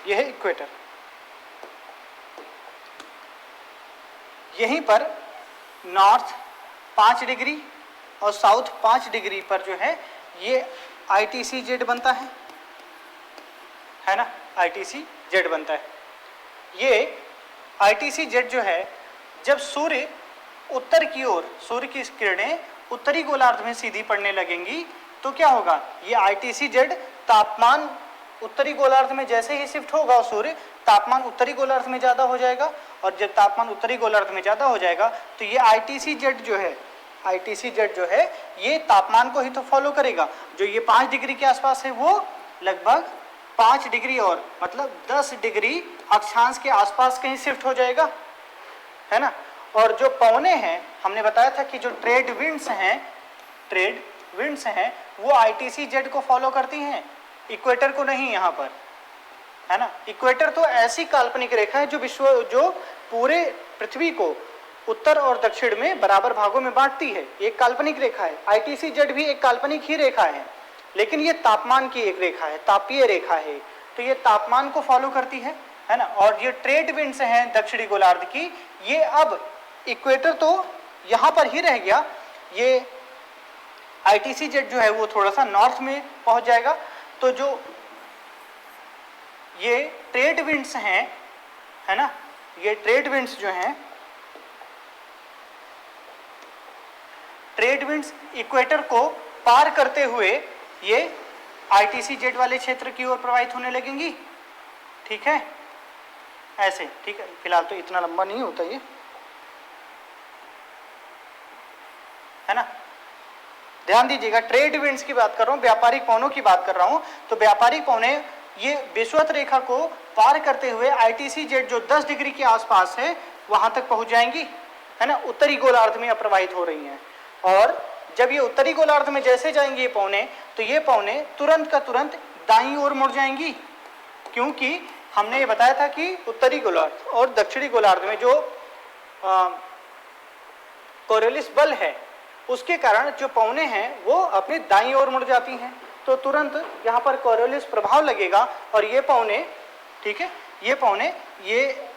यह है इक्वेटर। यहीं पर नॉर्थ 5 डिग्री और साउथ 5 डिग्री पर जो है ये ITC-Z बनता है ना, ITC-Z बनता है। ये ITC-Z जो है, जब सूर्य उत्तर की ओर, सूर्य की किरणें उत्तरी गोलार्ध में सीधी पड़ने लगेंगी तो क्या होगा, ये ITC-Z तापमान उत्तरी गोलार्ध में जैसे ही शिफ्ट होगा सूर्य, तापमान उत्तरी गोलार्ध में ज़्यादा हो जाएगा, और जब तापमान उत्तरी गोलार्ध में ज़्यादा हो जाएगा तो ये ITC-Z जो है, ITC-Z जो है ये तापमान को ही तो फॉलो करेगा। जो ये 5 डिग्री के आसपास है वो लगभग 5 डिग्री और मतलब 10 डिग्री अक्षांश के आसपास कहीं शिफ्ट हो जाएगा, है ना। और जो पवने हैं हमने बताया था कि जो ट्रेड विंड्स हैं वो ITC-Z को फॉलो करती हैं, इक्वेटर को नहीं यहाँ पर, है ना। इक्वेटर तो ऐसी काल्पनिक रेखा है जो पूरे पृथ्वी को उत्तर और दक्षिण में बराबर भागों में बांटती है, एक काल्पनिक रेखा है। ITC-Z भी एक काल्पनिक ही रेखा है, लेकिन ये तापमान की एक रेखा है, तापीय रेखा है, तो ये तापमान को फॉलो करती है ना। और ये ट्रेड विंड्स हैं दक्षिणी गोलार्ध की, ये अब इक्वेटर तो यहाँ पर ही रह गया, ये ITC-Z जो है वो थोड़ा सा नॉर्थ में पहुंच जाएगा। तो जो ये ट्रेड विंड्स हैं, है ना, ये ट्रेड विंड्स जो हैं, ट्रेड विंड्स इक्वेटर को पार करते हुए ये ITC-Z वाले क्षेत्र की ओर प्रवाहित होने लगेंगी, ठीक है, ऐसे, ठीक है। फिलहाल तो इतना लंबा नहीं होता ये, है ना। ध्यान दीजिएगा, ट्रेड विंड्स की बात कर रहा हूँ, व्यापारिक पवनों की बात कर रहा हूँ। तो व्यापारिक पवने ये विषुवत रेखा को पार करते हुए ITC-Z जो 10 डिग्री के आसपास है वहां तक पहुंच जाएंगी, है ना, उत्तरी गोलार्ध में प्रवाहित हो रही हैं। और जब ये उत्तरी गोलार्ध में जैसे जाएंगी ये पवने, तो ये पवने तुरंत का तुरंत दाईं ओर मुड़ जाएंगी, क्योंकि हमने ये बताया था कि उत्तरी गोलार्ध और दक्षिणी गोलार्ध में जो कोरियोलिस बल है उसके कारण जो पवने हैं वो अपनी दाईं ओर मुड़ जाती हैं, तो तुरंत यहाँ पर कोरियोलिस प्रभाव लगेगा और ये पवने, ठीक है, ये पवने ये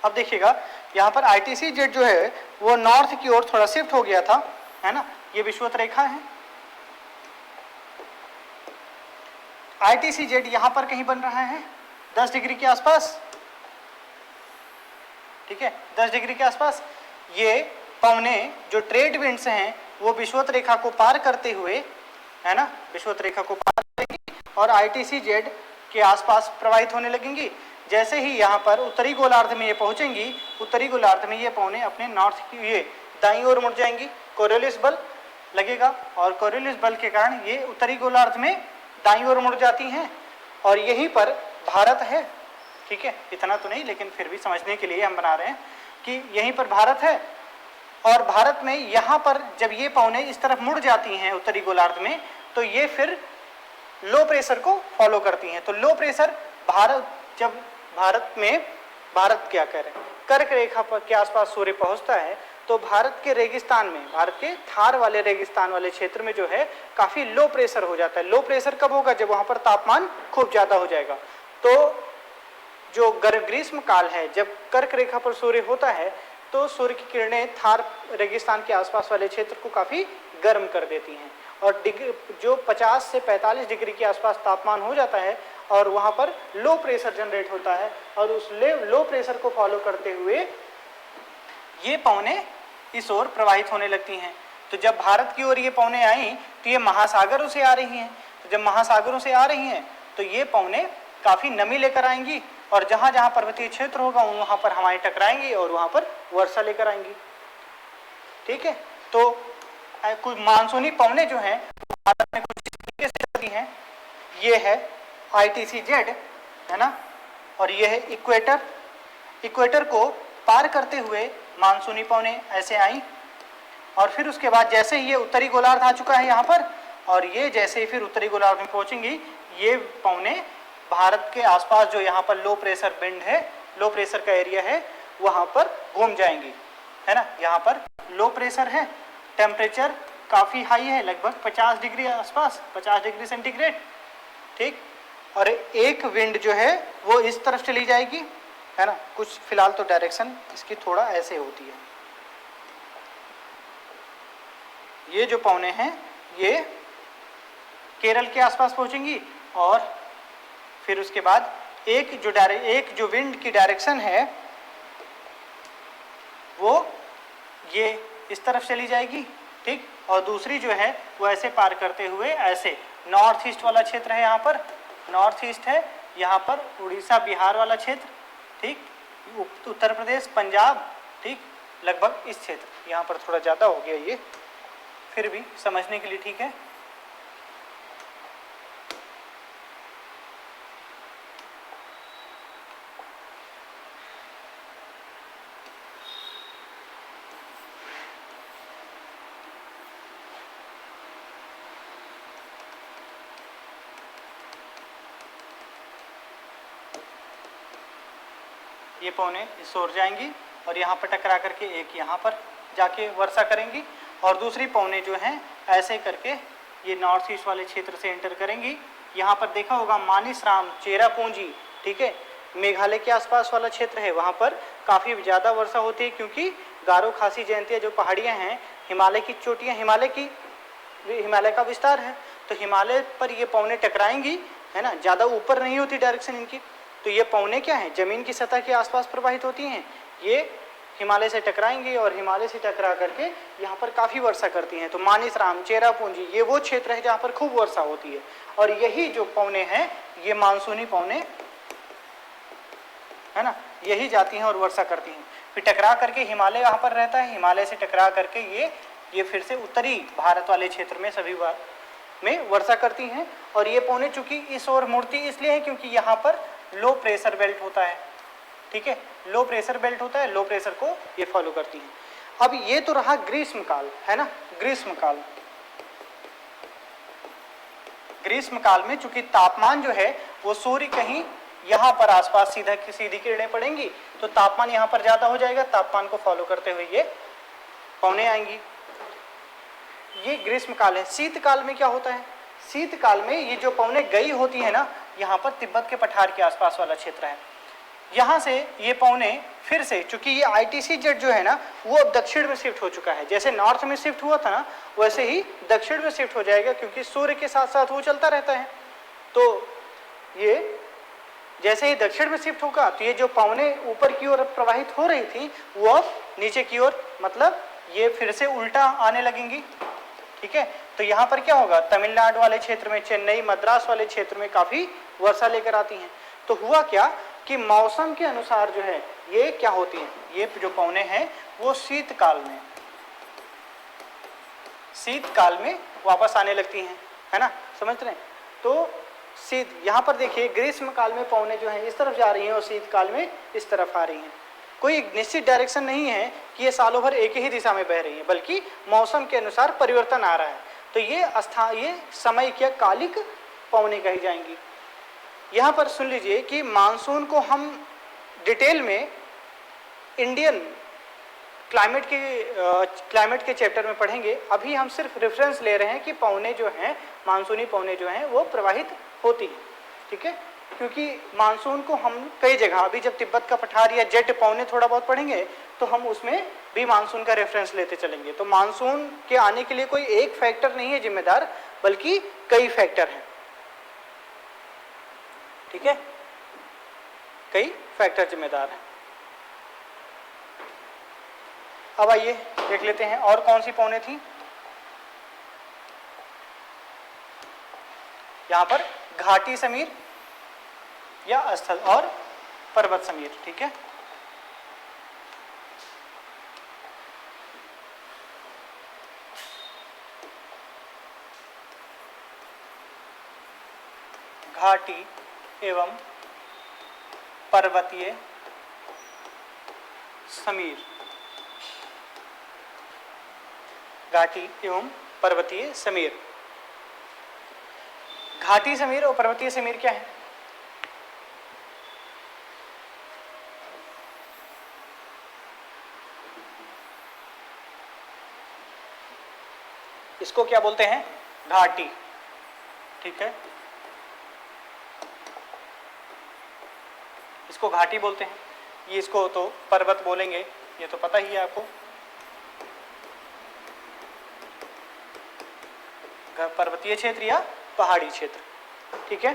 अब देखिएगा यहाँ पर ITC-Z जो है वो नॉर्थ की ओर थोड़ा शिफ्ट हो गया था, है ना, ये विषुवत रेखा है। ITC-Z यहाँ पर कहीं बन रहा है 10 डिग्री के आसपास, ठीक है, 10 डिग्री के आसपास। ये पवने जो ट्रेड विंड्स हैं वो विषुवत रेखा को पार करते हुए, है ना, विषुवत रेखा को पार करेंगी और ITC-Z के आसपास प्रवाहित होने लगेंगी। जैसे ही यहाँ पर उत्तरी गोलार्ध में ये पहुंचेंगी, उत्तरी गोलार्ध में ये पवने अपने नॉर्थ की ये दाईं ओर मुड़ जाएंगी, कोरियोलिस बल लगेगा और कोरियोलिस बल के कारण ये उत्तरी गोलार्ध में दाईं ओर मुड़ जाती हैं और यहीं पर भारत है, ठीक है, इतना तो नहीं लेकिन फिर भी समझने के लिए हम बना रहे हैं कि यहीं पर भारत है। और भारत में यहाँ पर जब ये पवने इस तरफ मुड़ जाती हैं उत्तरी गोलार्ध में, तो ये फिर लो प्रेशर को फॉलो करती हैं। तो लो प्रेशर जब भारत क्या कह रहे हैं, कर्क रेखा पर के आसपास सूर्य पहुंचता है, तो भारत के रेगिस्तान में, भारत के थार वाले रेगिस्तान वाले क्षेत्र में जो है काफी लो प्रेशर हो जाता है। लो प्रेशर कब होगा? जब वहां पर तापमान खूब ज्यादा हो जाएगा। तो जो ग्रीष्म काल है, जब कर्क रेखा पर सूर्य होता है, तो सूर्य की किरणें थार रेगिस्तान के आसपास वाले क्षेत्र को काफी गर्म कर देती हैं और जो 50 से 45 डिग्री के आसपास तापमान हो जाता है और वहां पर लो प्रेशर जनरेट होता है और उस लो प्रेशर को फॉलो करते हुए ये पवने इस ओर प्रवाहित होने लगती हैं। तो जब भारत की ओर ये पवने आई तो ये महासागरों से आ रही हैं। तो जब महासागरों से आ रही हैं तो ये पवने काफी नमी लेकर आएंगी और जहां जहां पर्वतीय क्षेत्र होगा वहां पर हवाएं टकराएंगी और वहां पर वर्षा लेकर आएंगी। ठीक है, तो कुछ मानसूनी पवने जो हैं भारत में कुछ इस तरीके से चलती हैं। ये है ITC-Z, है ना, और ये है इक्वेटर। इक्वेटर को पार करते हुए मानसूनी पवने ऐसे आई और फिर उसके बाद जैसे ही ये उत्तरी गोलार्ध आ चुका है यहाँ पर, और ये जैसे ही फिर उत्तरी गोलार्ध में पहुंचेंगी, ये पवने भारत के आसपास जो यहाँ पर लो प्रेशर विंड है, लो प्रेशर का एरिया है, वहाँ पर घूम जाएंगी, है ना। यहाँ पर लो प्रेशर है, टेम्परेचर काफ़ी हाई है, लगभग 50 डिग्री आसपास, 50 डिग्री सेंटीग्रेड, ठीक। और एक विंड जो है वो इस तरफ चली जाएगी, है ना। कुछ फिलहाल तो डायरेक्शन इसकी थोड़ा ऐसे होती है। ये जो पवने हैं ये केरल के आसपास पहुंचेंगी और फिर उसके बाद एक जो विंड की डायरेक्शन है वो ये इस तरफ चली जाएगी, ठीक, और दूसरी जो है वो ऐसे पार करते हुए ऐसे नॉर्थ ईस्ट वाला क्षेत्र है, यहाँ पर नॉर्थ ईस्ट है, यहाँ पर उड़ीसा बिहार वाला क्षेत्र, ठीक, उत्तर प्रदेश पंजाब, ठीक, लगभग इस क्षेत्र। यहाँ पर थोड़ा ज़्यादा हो गया ये, फिर भी समझने के लिए ठीक है। ये पौने इस ओर जाएंगी और यहाँ पर टकरा करके एक यहाँ पर जाके वर्षा करेंगी, और दूसरी पौने जो हैं ऐसे करके ये नॉर्थ ईस्ट वाले क्षेत्र से एंटर करेंगी। यहाँ पर देखा होगा मानिसराम, चेरापूंजी, ठीक है, मेघालय के आसपास वाला क्षेत्र है, वहाँ पर काफ़ी ज़्यादा वर्षा होती है, क्योंकि गारो खासी जयंतिया जो पहाड़ियाँ हैं, हिमालय की चोटियाँ, हिमालय का विस्तार है, तो हिमालय पर ये पौने टकराएंगी, है ना, ज़्यादा ऊपर नहीं होती डायरेक्शन इनकी। तो ये पौने क्या हैं, ज़मीन की सतह के आसपास प्रवाहित होती हैं, ये हिमालय से टकराएंगी और हिमालय से टकरा करके यहाँ पर काफ़ी वर्षा करती हैं। तो मानिसराम, चेरापूंजी, ये वो क्षेत्र है जहाँ पर खूब वर्षा होती है, और यही जो पौने हैं ये मानसूनी पौने, है ना, यही जाती हैं और वर्षा करती हैं। फिर टकरा करके हिमालय यहाँ पर रहता है, हिमालय से टकरा करके ये फिर से उत्तरी भारत वाले क्षेत्र में सभी बार में वर्षा करती हैं। और ये पौने चूंकि इस ओर मुड़ती इसलिए है क्योंकि यहाँ पर लो प्रेशर बेल्ट होता है, ठीक है, लो प्रेशर बेल्ट होता है, लो प्रेशर को ये फॉलो करती हैं। अब ये तो रहा ग्रीष्म काल, है ना, ग्रीष्म काल। ग्रीष्म काल में चूंकि तापमान जो है वो सूर्य कहीं यहाँ पर आसपास सीधी किरणें पड़ेंगी, तो तापमान यहाँ पर ज़्यादा हो जाएगा, तापमान को फॉलो करते हुए ये पौने आएंगी। ये ग्रीष्म काल है। शीतकाल में क्या होता है, शीतकाल में ये जो पौने गई होती है ना, यहाँ पर तिब्बत के पठार के आसपास वाला क्षेत्र है, यहाँ से ये पौने फिर से, चूंकि ये आईटीसी जेट जो है ना वो अब दक्षिण में शिफ्ट हो चुका है, जैसे नॉर्थ में शिफ्ट हुआ था ना वैसे ही दक्षिण में शिफ्ट हो जाएगा, क्योंकि सूर्य के साथ साथ वो चलता रहता है। तो ये जैसे ही दक्षिण में शिफ्ट होगा तो ये जो पौने ऊपर की ओर प्रवाहित हो रही थी वो अब नीचे की ओर, मतलब ये फिर से उल्टा आने लगेंगी, ठीक है। तो यहाँ पर क्या होगा, तमिलनाडु वाले क्षेत्र में, चेन्नई मद्रास वाले क्षेत्र में काफ़ी वर्षा लेकर आती हैं। तो हुआ क्या कि मौसम के अनुसार जो है ये क्या होती हैं, ये जो पौने हैं वो शीतकाल में वापस आने लगती हैं, है ना, समझ रहे हैं। तो यहाँ पर देखिए ग्रीष्म काल में पौने जो हैं इस तरफ जा रही हैं और शीतकाल में इस तरफ आ रही हैं। कोई निश्चित डायरेक्शन नहीं है कि ये सालों भर एक ही दिशा में बह रही है, बल्कि मौसम के अनुसार परिवर्तन आ रहा है। तो ये समय क्या कालिक पौने कही जाएंगी। यहाँ पर सुन लीजिए कि मानसून को हम डिटेल में इंडियन क्लाइमेट के चैप्टर में पढ़ेंगे। अभी हम सिर्फ रेफरेंस ले रहे हैं कि पौने जो हैं, मानसूनी पौने जो हैं वो प्रवाहित होती हैं, ठीक है। क्योंकि मानसून को हम कई जगह, अभी जब तिब्बत का पठार या जेट पौने थोड़ा बहुत पढ़ेंगे तो हम उसमें भी मानसून का रेफरेंस लेते चलेंगे। तो मानसून के आने के लिए कोई एक फैक्टर नहीं है जिम्मेदार, बल्कि कई फैक्टर हैं, ठीक है, कई फैक्टर जिम्मेदार हैं। अब आइए देख लेते हैं और कौन सी पौने थी। यहाँ पर घाटी समीर या स्थल और पर्वत समीर, ठीक है। घाटी एवं पर्वतीय समीर, घाटी एवं पर्वतीय समीर। घाटी समीर और पर्वतीय समीर क्या है? इसको क्या बोलते हैं? घाटी, ठीक है, इसको घाटी बोलते हैं। ये इसको तो पर्वत बोलेंगे, ये तो पता ही है आपको। पर्वतीय क्षेत्र या पहाड़ी क्षेत्र, ठीक है।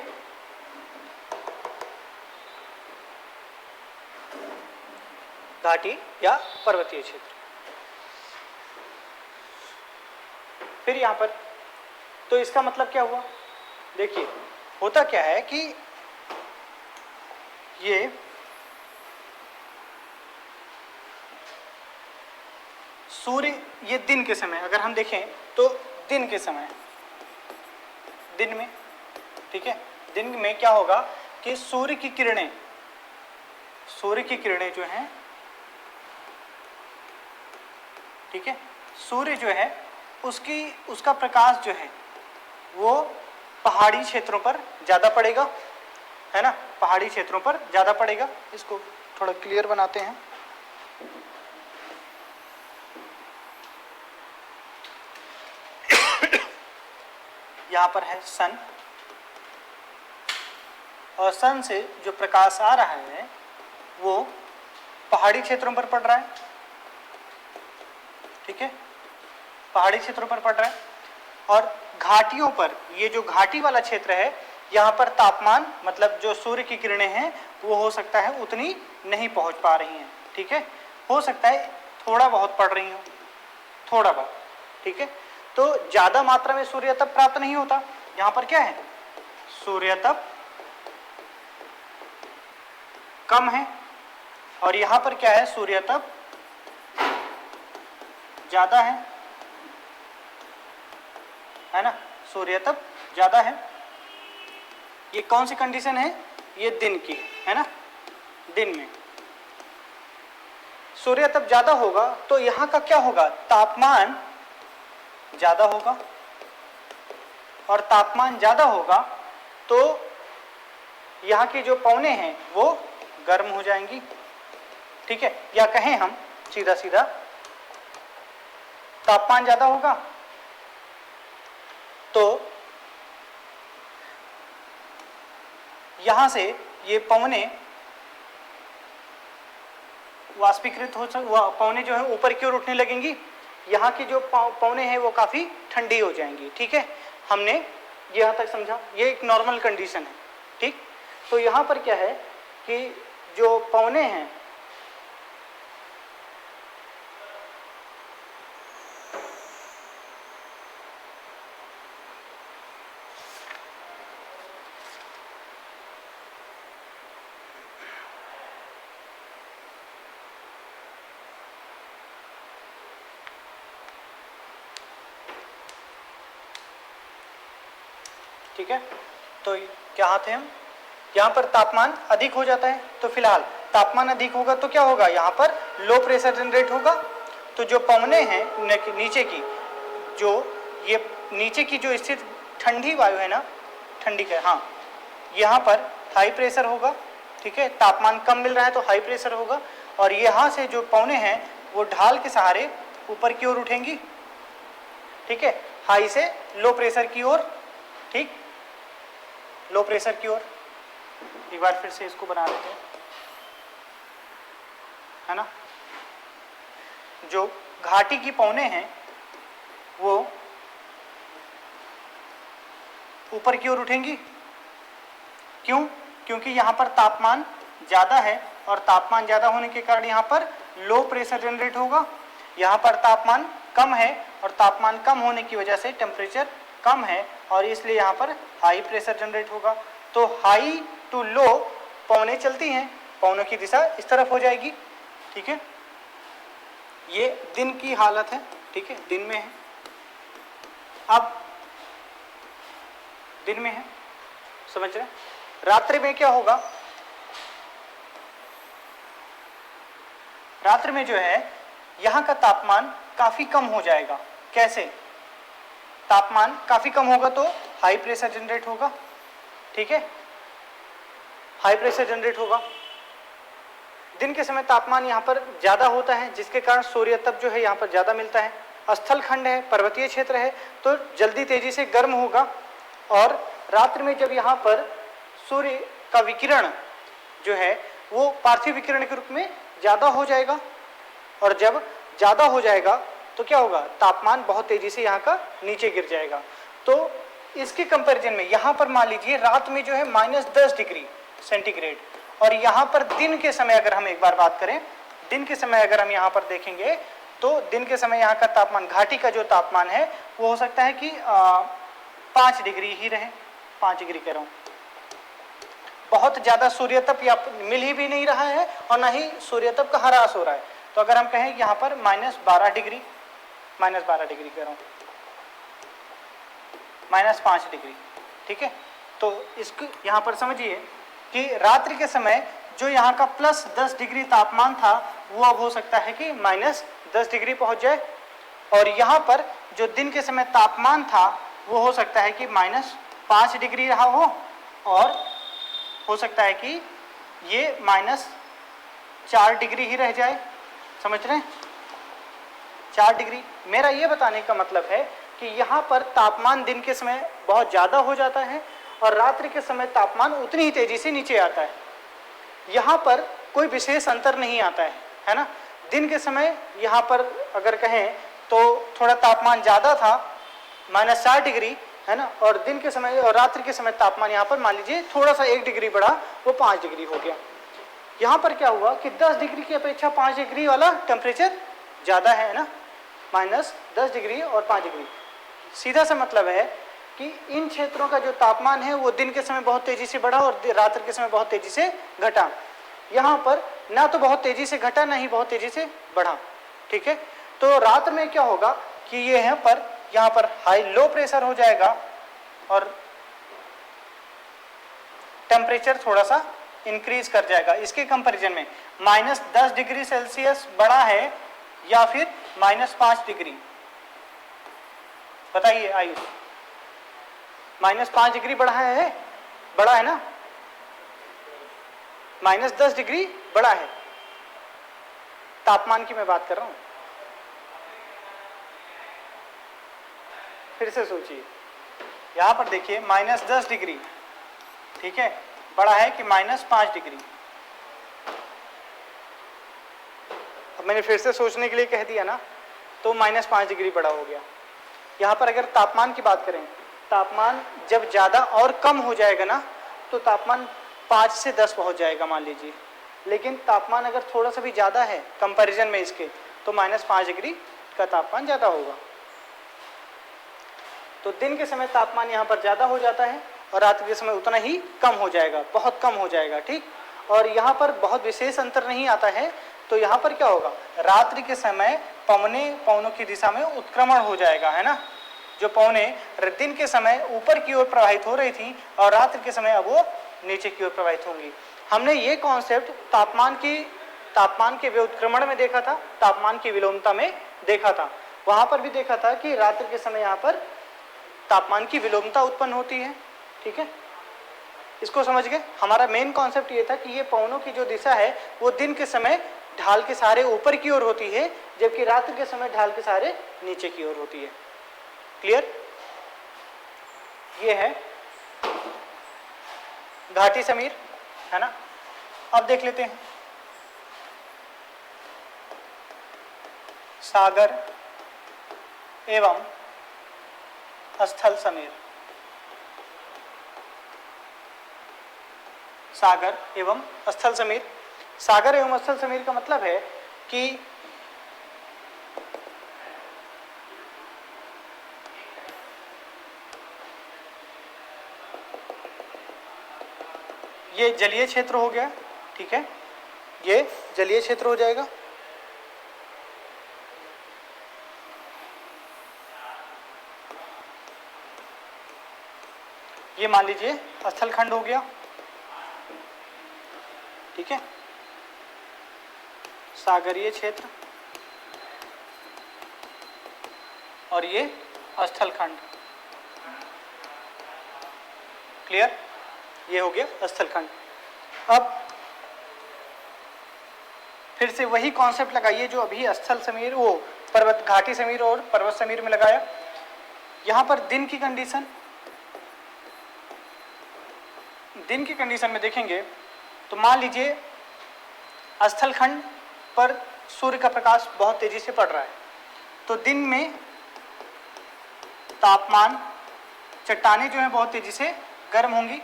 घाटी या पर्वतीय क्षेत्र। फिर यहां पर तो इसका मतलब क्या हुआ देखिए होता क्या है कि ये सूर्य, ये दिन के समय अगर हम देखें तो दिन के समय, दिन में, ठीक है, दिन में क्या होगा कि सूर्य की किरणें जो हैं, ठीक है, सूर्य जो है उसका प्रकाश जो है वो पहाड़ी क्षेत्रों पर ज़्यादा पड़ेगा, है ना, पहाड़ी क्षेत्रों पर ज़्यादा पड़ेगा। इसको थोड़ा क्लियर बनाते हैं। यहाँ पर है सन, और सन से जो प्रकाश आ रहा है वो पहाड़ी क्षेत्रों पर पड़ रहा है, ठीक है, पहाड़ी क्षेत्रों पर पड़ रहा है। और घाटियों पर, ये जो घाटी वाला क्षेत्र है, यहाँ पर तापमान, मतलब जो सूर्य की किरणें हैं वो हो सकता है उतनी नहीं पहुँच पा रही हैं, ठीक है, हो सकता है थोड़ा बहुत पड़ रही हो, थोड़ा बहुत, ठीक है। तो ज़्यादा मात्रा में सूर्य तप प्राप्त नहीं होता। यहाँ पर क्या है, सूर्य तप कम है, और यहाँ पर क्या है, सूर्य तप ज़्यादा है ना, सूर्य तप ज़्यादा है। ये कौन सी कंडीशन है, ये दिन की है ना, दिन में सूर्य तप ज़्यादा होगा तो यहाँ का क्या होगा, तापमान ज़्यादा होगा, और तापमान ज़्यादा होगा तो यहाँ की जो पौने हैं वो गर्म हो जाएंगी, ठीक है, या कहें हम सीधा सीधा तापमान ज़्यादा होगा तो यहाँ से ये पौने वाष्पीकृत हो, पौने जो है ऊपर की ओर उठने लगेंगी, यहाँ की जो पौने हैं वो काफ़ी ठंडी हो जाएंगी, ठीक है। हमने यहाँ तक समझा, ये एक नॉर्मल कंडीशन है, ठीक। तो यहाँ पर क्या है कि जो पौने हैं ठीक है, तो क्या थे हम, यहाँ पर तापमान अधिक हो जाता है, तो फिलहाल तापमान अधिक होगा तो क्या होगा, यहाँ पर लो प्रेशर जनरेट होगा। तो जो पवने हैं नीचे की, जो ये नीचे की जो स्थित ठंडी वायु है ना, ठंडी का, हाँ, यहाँ पर हाई प्रेशर होगा, ठीक है, तापमान कम मिल रहा है तो हाई प्रेशर होगा, और यहाँ से जो पवने हैं वो ढाल के सहारे ऊपर की ओर उठेंगी, ठीक है, हाई से लो प्रेशर की ओर, ठीक, लो प्रेशर की ओर। एक बार फिर से इसको बना देते हैं, है ना, जो घाटी की पौने हैं वो ऊपर की ओर उठेंगी, क्यों, क्योंकि यहाँ पर तापमान ज़्यादा है, और तापमान ज़्यादा होने के कारण यहाँ पर लो प्रेशर जनरेट होगा। यहाँ पर तापमान कम है, और तापमान कम होने की वजह से टेम्परेचर कम है, और इसलिए यहाँ पर हाई प्रेशर जनरेट होगा। तो हाई टू लो पौने चलती हैं, पौनों की दिशा इस तरफ हो जाएगी, ठीक है। ये दिन की हालत है, ठीक है, दिन में है। अब दिन में है, समझ रहे हैं। रात्रि में क्या होगा, रात्रि में जो है यहाँ का तापमान काफ़ी कम हो जाएगा। कैसे, तापमान काफ़ी कम होगा तो हाई प्रेशर जनरेट होगा, ठीक है, हाई प्रेशर जनरेट होगा। दिन के समय तापमान यहाँ पर ज़्यादा होता है, जिसके कारण सूर्य तप जो है यहाँ पर ज़्यादा मिलता है। स्थल खंड है, पर्वतीय क्षेत्र है, तो जल्दी तेजी से गर्म होगा। और रात्रि में जब यहाँ पर सूर्य का विकिरण जो है वो पार्थिव विकिरण के रूप में ज़्यादा हो जाएगा, और जब ज़्यादा हो जाएगा तो क्या होगा, तापमान बहुत तेज़ी से यहाँ का नीचे गिर जाएगा। तो इसके कंपैरिजन में यहाँ पर मान लीजिए रात में जो है -10 डिग्री सेंटीग्रेड, और यहाँ पर दिन के समय अगर हम एक बार बात करें, दिन के समय अगर हम यहाँ पर देखेंगे तो दिन के समय यहाँ का तापमान, घाटी का जो तापमान है वो हो सकता है कि 5 डिग्री ही रहे, 5 डिग्री कह रहा हूँ। बहुत ज़्यादा सूर्यतप या मिल ही भी नहीं रहा है और ना ही सूर्यतप का ह्रास हो रहा है। तो अगर हम कहें यहाँ पर -12 डिग्री, -12 डिग्री कह रहा हूँ, -5 डिग्री, ठीक है। तो इसको यहाँ पर समझिए कि रात्रि के समय जो यहाँ का +10 डिग्री तापमान था वो अब हो सकता है कि -10 डिग्री पहुँच जाए, और यहाँ पर जो दिन के समय तापमान था वो हो सकता है कि -5 डिग्री रहा हो, और हो सकता है कि ये -4 डिग्री ही रह जाए। समझ रहे हैं? 4 डिग्री। मेरा ये बताने का मतलब है कि यहाँ पर तापमान दिन के समय बहुत ज़्यादा हो जाता है और रात्रि के समय तापमान उतनी ही तेज़ी से नीचे आता है। यहाँ पर कोई विशेष अंतर नहीं आता है ना। दिन के समय यहाँ पर अगर कहें तो थोड़ा तापमान ज़्यादा था, -4 डिग्री, है ना, और दिन के समय और रात्रि के समय तापमान यहाँ पर मान लीजिए थोड़ा सा 1 डिग्री बढ़ा, वो 5 डिग्री हो गया। यहाँ पर क्या हुआ कि 10 डिग्री की अपेक्षा 5 डिग्री वाला टेम्परेचर ज़्यादा है ना, -10 डिग्री और 5 डिग्री। सीधा सा मतलब है कि इन क्षेत्रों का जो तापमान है वो दिन के समय बहुत तेज़ी से बढ़ा और रात्रि के समय बहुत तेज़ी से घटा। यहाँ पर ना तो बहुत तेज़ी से घटा, ना ही बहुत तेज़ी से बढ़ा, ठीक है। तो रात में क्या होगा कि ये यहाँ पर हाई लो प्रेशर हो जाएगा और टेम्परेचर थोड़ा सा इंक्रीज कर जाएगा। इसके कंपैरिजन में -10 डिग्री सेल्सियस बड़ा है या फिर -5 डिग्री, बताइए आयुष? -5 डिग्री बड़ा है ना, -10 डिग्री बड़ा है। तापमान की मैं बात कर रहा हूं। फिर से सोचिए, यहां पर देखिए -10 डिग्री, ठीक है, बड़ा है कि -5 डिग्री। अब मैंने फिर से सोचने के लिए कह दिया ना, तो -5 डिग्री बड़ा हो गया। यहाँ पर अगर तापमान की बात करें, तापमान जब ज़्यादा और कम हो जाएगा ना तो तापमान 5 से 10 पहुँच जाएगा मान लीजिए, लेकिन तापमान अगर थोड़ा सा भी ज़्यादा है कंपैरिजन में इसके तो -5 डिग्री का तापमान ज़्यादा होगा। तो दिन के समय तापमान यहाँ पर ज़्यादा हो जाता है और रात के समय उतना ही कम हो जाएगा, बहुत कम हो जाएगा, ठीक। और यहाँ पर बहुत विशेष अंतर नहीं आता है। तो यहाँ पर क्या होगा, रात्रि के समय पवनों की दिशा में उत्क्रमण हो जाएगा, है ना। जो पवनें दिन के समय ऊपर की ओर प्रवाहित हो रही थी और रात्रि के समय अब वो नीचे की ओर प्रवाहित होंगी। हमने ये कॉन्सेप्ट तापमान के व्युत्क्रमण में देखा था, तापमान की विलोमता में देखा था। वहाँ पर भी देखा था कि रात्रि के समय यहाँ पर तापमान की विलोमता उत्पन्न होती है, ठीक है। इसको समझ गए? हमारा मेन कॉन्सेप्ट ये था कि ये पवनों की जो दिशा है वो दिन के समय ढाल के सहारे ऊपर की ओर होती है, जबकि रात्रि के समय ढाल के सहारे नीचे की ओर होती है। क्लियर? ये है घाटी समीर, है ना। अब देख लेते हैं सागर एवं स्थल समीर। सागर एवं स्थल समीर। सागर एवं स्थल समीर का मतलब है कि ये जलीय क्षेत्र हो गया, ठीक है, ये जलीय क्षेत्र हो जाएगा। ये मान लीजिए स्थलखंड हो गया, ठीक है, सागरीय क्षेत्र, और ये स्थलखंड। क्लियर? ये हो गया स्थलखंड। अब फिर से वही कॉन्सेप्ट लगाइए जो अभी स्थल समीर, वो पर्वत घाटी समीर और पर्वत समीर में लगाया। यहाँ पर दिन की कंडीशन में देखेंगे तो मान लीजिए स्थलखंड पर सूर्य का प्रकाश बहुत तेजी से पड़ रहा है, तो दिन में तापमान, चट्टानें जो है बहुत तेजी से गर्म होंगी,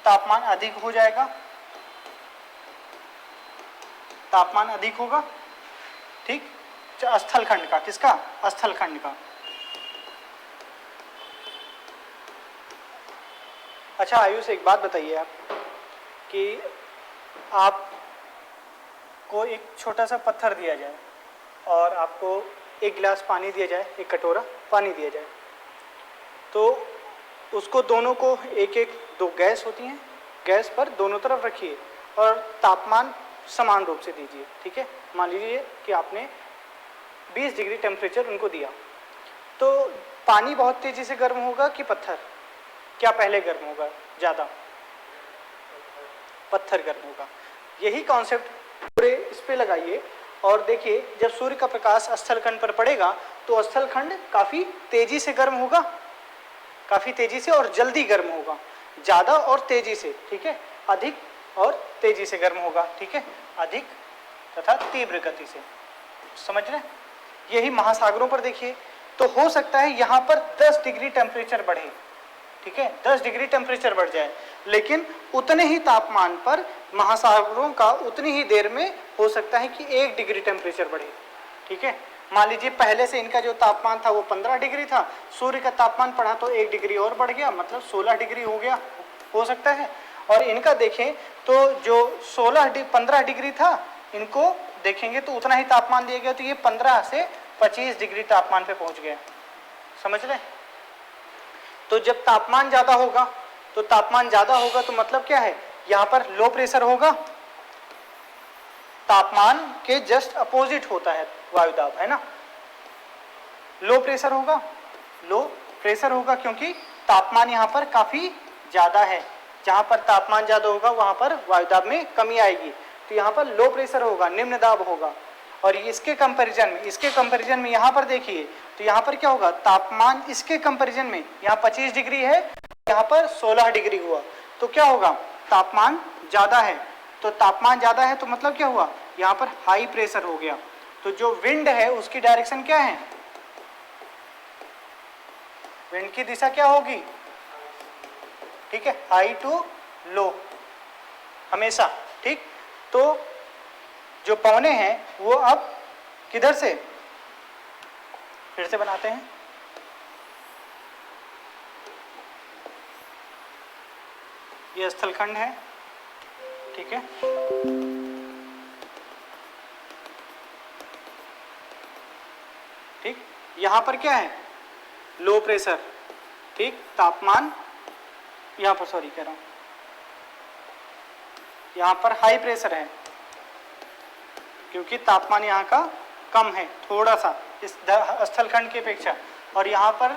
तापमान अधिक हो जाएगा, तापमान अधिक होगा, ठीक। स्थलखंड का, किसका? स्थलखंड का। अच्छा आयुष, एक बात बताइए आप कि आपको एक छोटा सा पत्थर दिया जाए और आपको एक गिलास पानी दिया जाए, एक कटोरा पानी दिया जाए, तो उसको दोनों को एक एक, दो गैस होती हैं, गैस पर दोनों तरफ रखिए और तापमान समान रूप से दीजिए। ठीक है, मान लीजिए कि आपने 20 डिग्री टेम्परेचर उनको दिया, तो पानी बहुत तेजी से गर्म होगा कि पत्थर? क्या पहले गर्म होगा ज़्यादा? पत्थर गर्म होगा। यही कॉन्सेप्ट पूरे इस पे लगाइए और देखिए, जब सूर्य का प्रकाश स्थलखंड पर पड़ेगा तो स्थलखंड काफ़ी तेजी से गर्म होगा, काफ़ी तेजी से और जल्दी गर्म होगा, ज़्यादा और तेजी से। ठीक है, अधिक और तेजी से गर्म होगा। ठीक है, अधिक तथा तीव्र गति से। समझ रहे? यही महासागरों पर देखिए, तो हो सकता है यहाँ पर 10 डिग्री टेम्परेचर बढ़े। ठीक है, 10 डिग्री टेम्परेचर बढ़ जाए, लेकिन उतने ही तापमान पर महासागरों का उतनी ही देर में हो सकता है कि 1 डिग्री टेम्परेचर बढ़े। ठीक है, मान लीजिए पहले से इनका जो तापमान था वो 15 डिग्री था, सूर्य का तापमान बढ़ा तो 1 डिग्री और बढ़ गया, मतलब 16 डिग्री हो गया, हो सकता है। और इनका देखें तो जो 15 डिग्री था, इनको देखेंगे तो उतना ही तापमान दिया गया, तो ये 15 से 25 डिग्री तापमान पे पहुंच गया। समझ रहे? तो जब तापमान ज़्यादा होगा, तो तापमान ज़्यादा होगा तो मतलब क्या है, यहाँ पर लो प्रेशर होगा, तापमान के जस्ट अपोजिट होता है वायुदाब, है ना। लो प्रेशर होगा, लो प्रेशर होगा क्योंकि तापमान यहाँ पर काफ़ी ज़्यादा है। जहाँ पर तापमान ज़्यादा होगा वहाँ पर वायुदाब में कमी आएगी, तो यहाँ पर लो प्रेशर होगा, निम्न दाब होगा। और इसके कंपैरिजन में यहाँ पर देखिए, तो यहाँ पर क्या होगा, तापमान इसके कंपैरिजन में यहाँ 25 डिग्री है, यहाँ पर 16 डिग्री हुआ, तो क्या होगा, तापमान ज़्यादा है। तो तापमान ज़्यादा है तो मतलब क्या हुआ, यहाँ पर हाई प्रेशर हो गया। तो जो विंड है उसकी डायरेक्शन क्या है, विंड की दिशा क्या होगी, ठीक है, हाई टू लो हमेशा। ठीक, तो जो पवने हैं वो अब किधर से, फिर से बनाते हैं, ये स्थलखंड है। ठीक है, ठीक, यहां पर क्या है, लो प्रेशर। ठीक, तापमान यहां पर, सॉरी कह रहा हूं, यहां पर हाई प्रेशर है क्योंकि तापमान यहाँ का कम है थोड़ा सा इस स्थलखंड की अपेक्षा, और यहाँ पर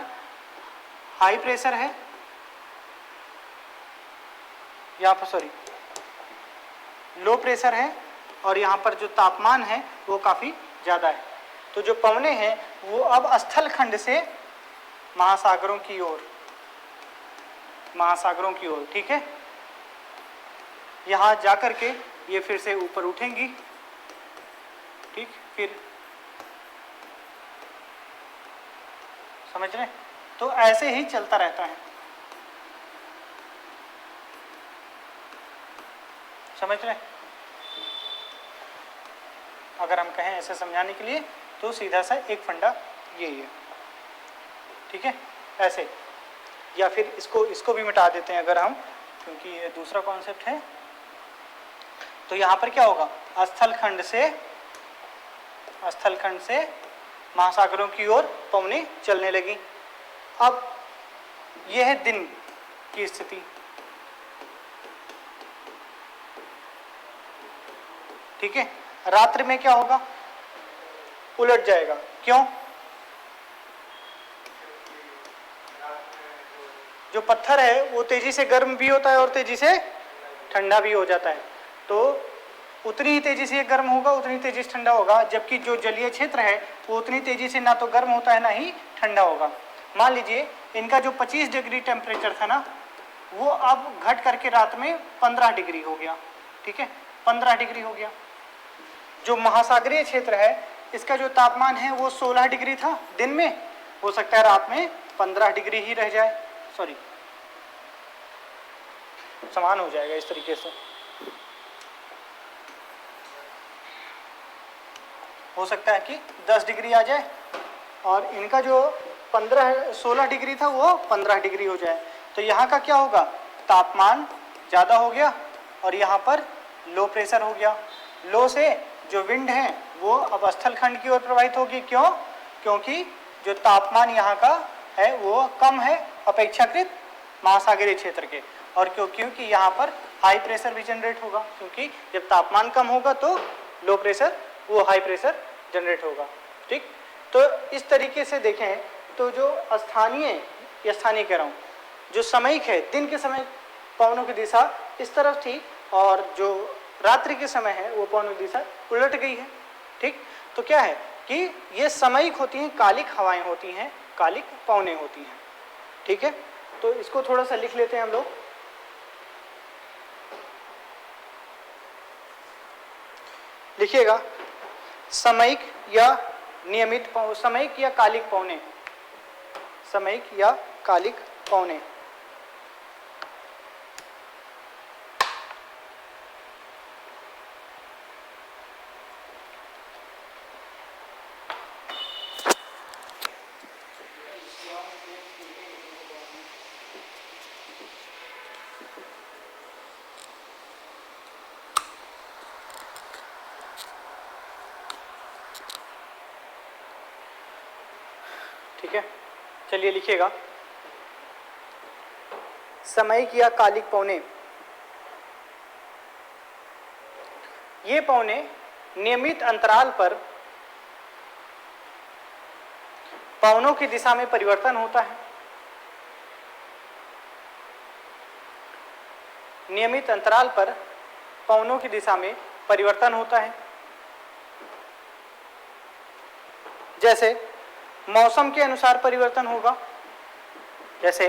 हाई प्रेशर है, यहाँ पर सॉरी लो प्रेशर है, और यहाँ पर जो तापमान है वो काफ़ी ज़्यादा है। तो जो पवने हैं वो अब स्थलखंड से महासागरों की ओर, ठीक है, यहाँ जाकर के ये फिर से ऊपर उठेंगी। ठीक, फिर समझ रहे, तो ऐसे ही चलता रहता है। समझ रहे, अगर हम कहें ऐसे समझाने के लिए तो सीधा सा एक फंडा यही है। ठीक है, ऐसे, या फिर इसको भी मिटा देते हैं अगर हम, क्योंकि ये दूसरा कॉन्सेप्ट है। तो यहाँ पर क्या होगा, स्थलखंड से महासागरों की ओर पवनें चलने लगी। अब यह है दिन की स्थिति। ठीक है, रात्रि में क्या होगा, उलट जाएगा। क्यों, जो पत्थर है वो तेजी से गर्म भी होता है और तेजी से ठंडा भी हो जाता है, तो उतनी ही तेजी से गर्म होगा, उतनी तेजी से ठंडा होगा, जबकि जो जलीय क्षेत्र है वो उतनी तेजी से ना तो गर्म होता है ना ही ठंडा होगा। मान लीजिए इनका जो 25 डिग्री टेम्परेचर था ना, वो अब घट करके रात में 15 डिग्री हो गया। ठीक है, 15 डिग्री हो गया। जो महासागरीय क्षेत्र है इसका जो तापमान है वो 16 डिग्री था दिन में, हो सकता है रात में 15 डिग्री ही रह जाए, सॉरी समान हो जाएगा इस तरीके से। हो सकता है कि 10 डिग्री आ जाए और इनका जो 16 डिग्री था वो 15 डिग्री हो जाए। तो यहाँ का क्या होगा, तापमान ज़्यादा हो गया और यहाँ पर लो प्रेशर हो गया। लो से जो विंड है वो अब स्थल खंड की ओर प्रवाहित होगी। क्यों? क्योंकि जो तापमान यहाँ का है वो कम है अपेक्षाकृत महासागरीय क्षेत्र के, और क्योंकि यहाँ पर हाई प्रेशर भी जनरेट होगा, क्योंकि जब तापमान कम होगा तो लो प्रेशर वो हाई प्रेशर जनरेट होगा। ठीक, तो इस तरीके से देखें तो जो स्थानीय कह रहा हूँ, जो समयिक है, दिन के समय पवनों की दिशा इस तरफ थी और जो रात्रि के समय है वो पवनों की दिशा उलट गई है। ठीक, तो क्या है कि ये समयिक होती हैं, कालिक हवाएं होती हैं, कालिक पवनें होती हैं। ठीक है, तो इसको थोड़ा सा लिख लेते हैं हम लोग। लिखिएगा समयिक या नियमित समयिक या कालिक पवनें, समयिक या कालिक पवनें। ठीक है, चलिए लिखिएगा समयिक या कालिक पवनें। ये पवनें नियमित अंतराल पर पवनों की दिशा में परिवर्तन होता है। नियमित अंतराल पर पवनों की दिशा में परिवर्तन होता है। जैसे मौसम के अनुसार परिवर्तन होगा, जैसे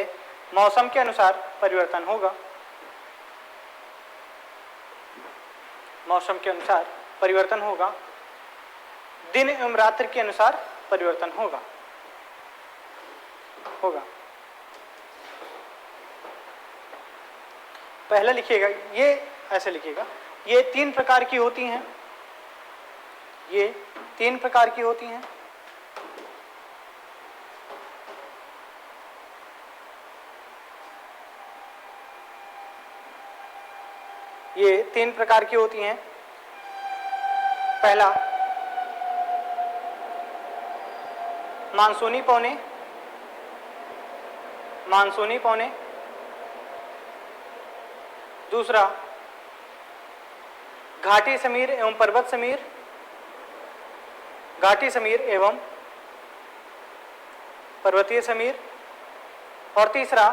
मौसम के अनुसार परिवर्तन होगा, मौसम के अनुसार परिवर्तन होगा, दिन एवं रात्रि के अनुसार परिवर्तन होगा। पहला लिखिएगा, ये ऐसे लिखिएगा, ये 3 प्रकार की होती हैं, ये 3 प्रकार की होती हैं। ये 3 प्रकार की होती हैं। पहला मानसूनी पवनें, मानसूनी पवनें। दूसरा घाटी समीर एवं पर्वत समीर, घाटी समीर एवं पर्वतीय समीर। और तीसरा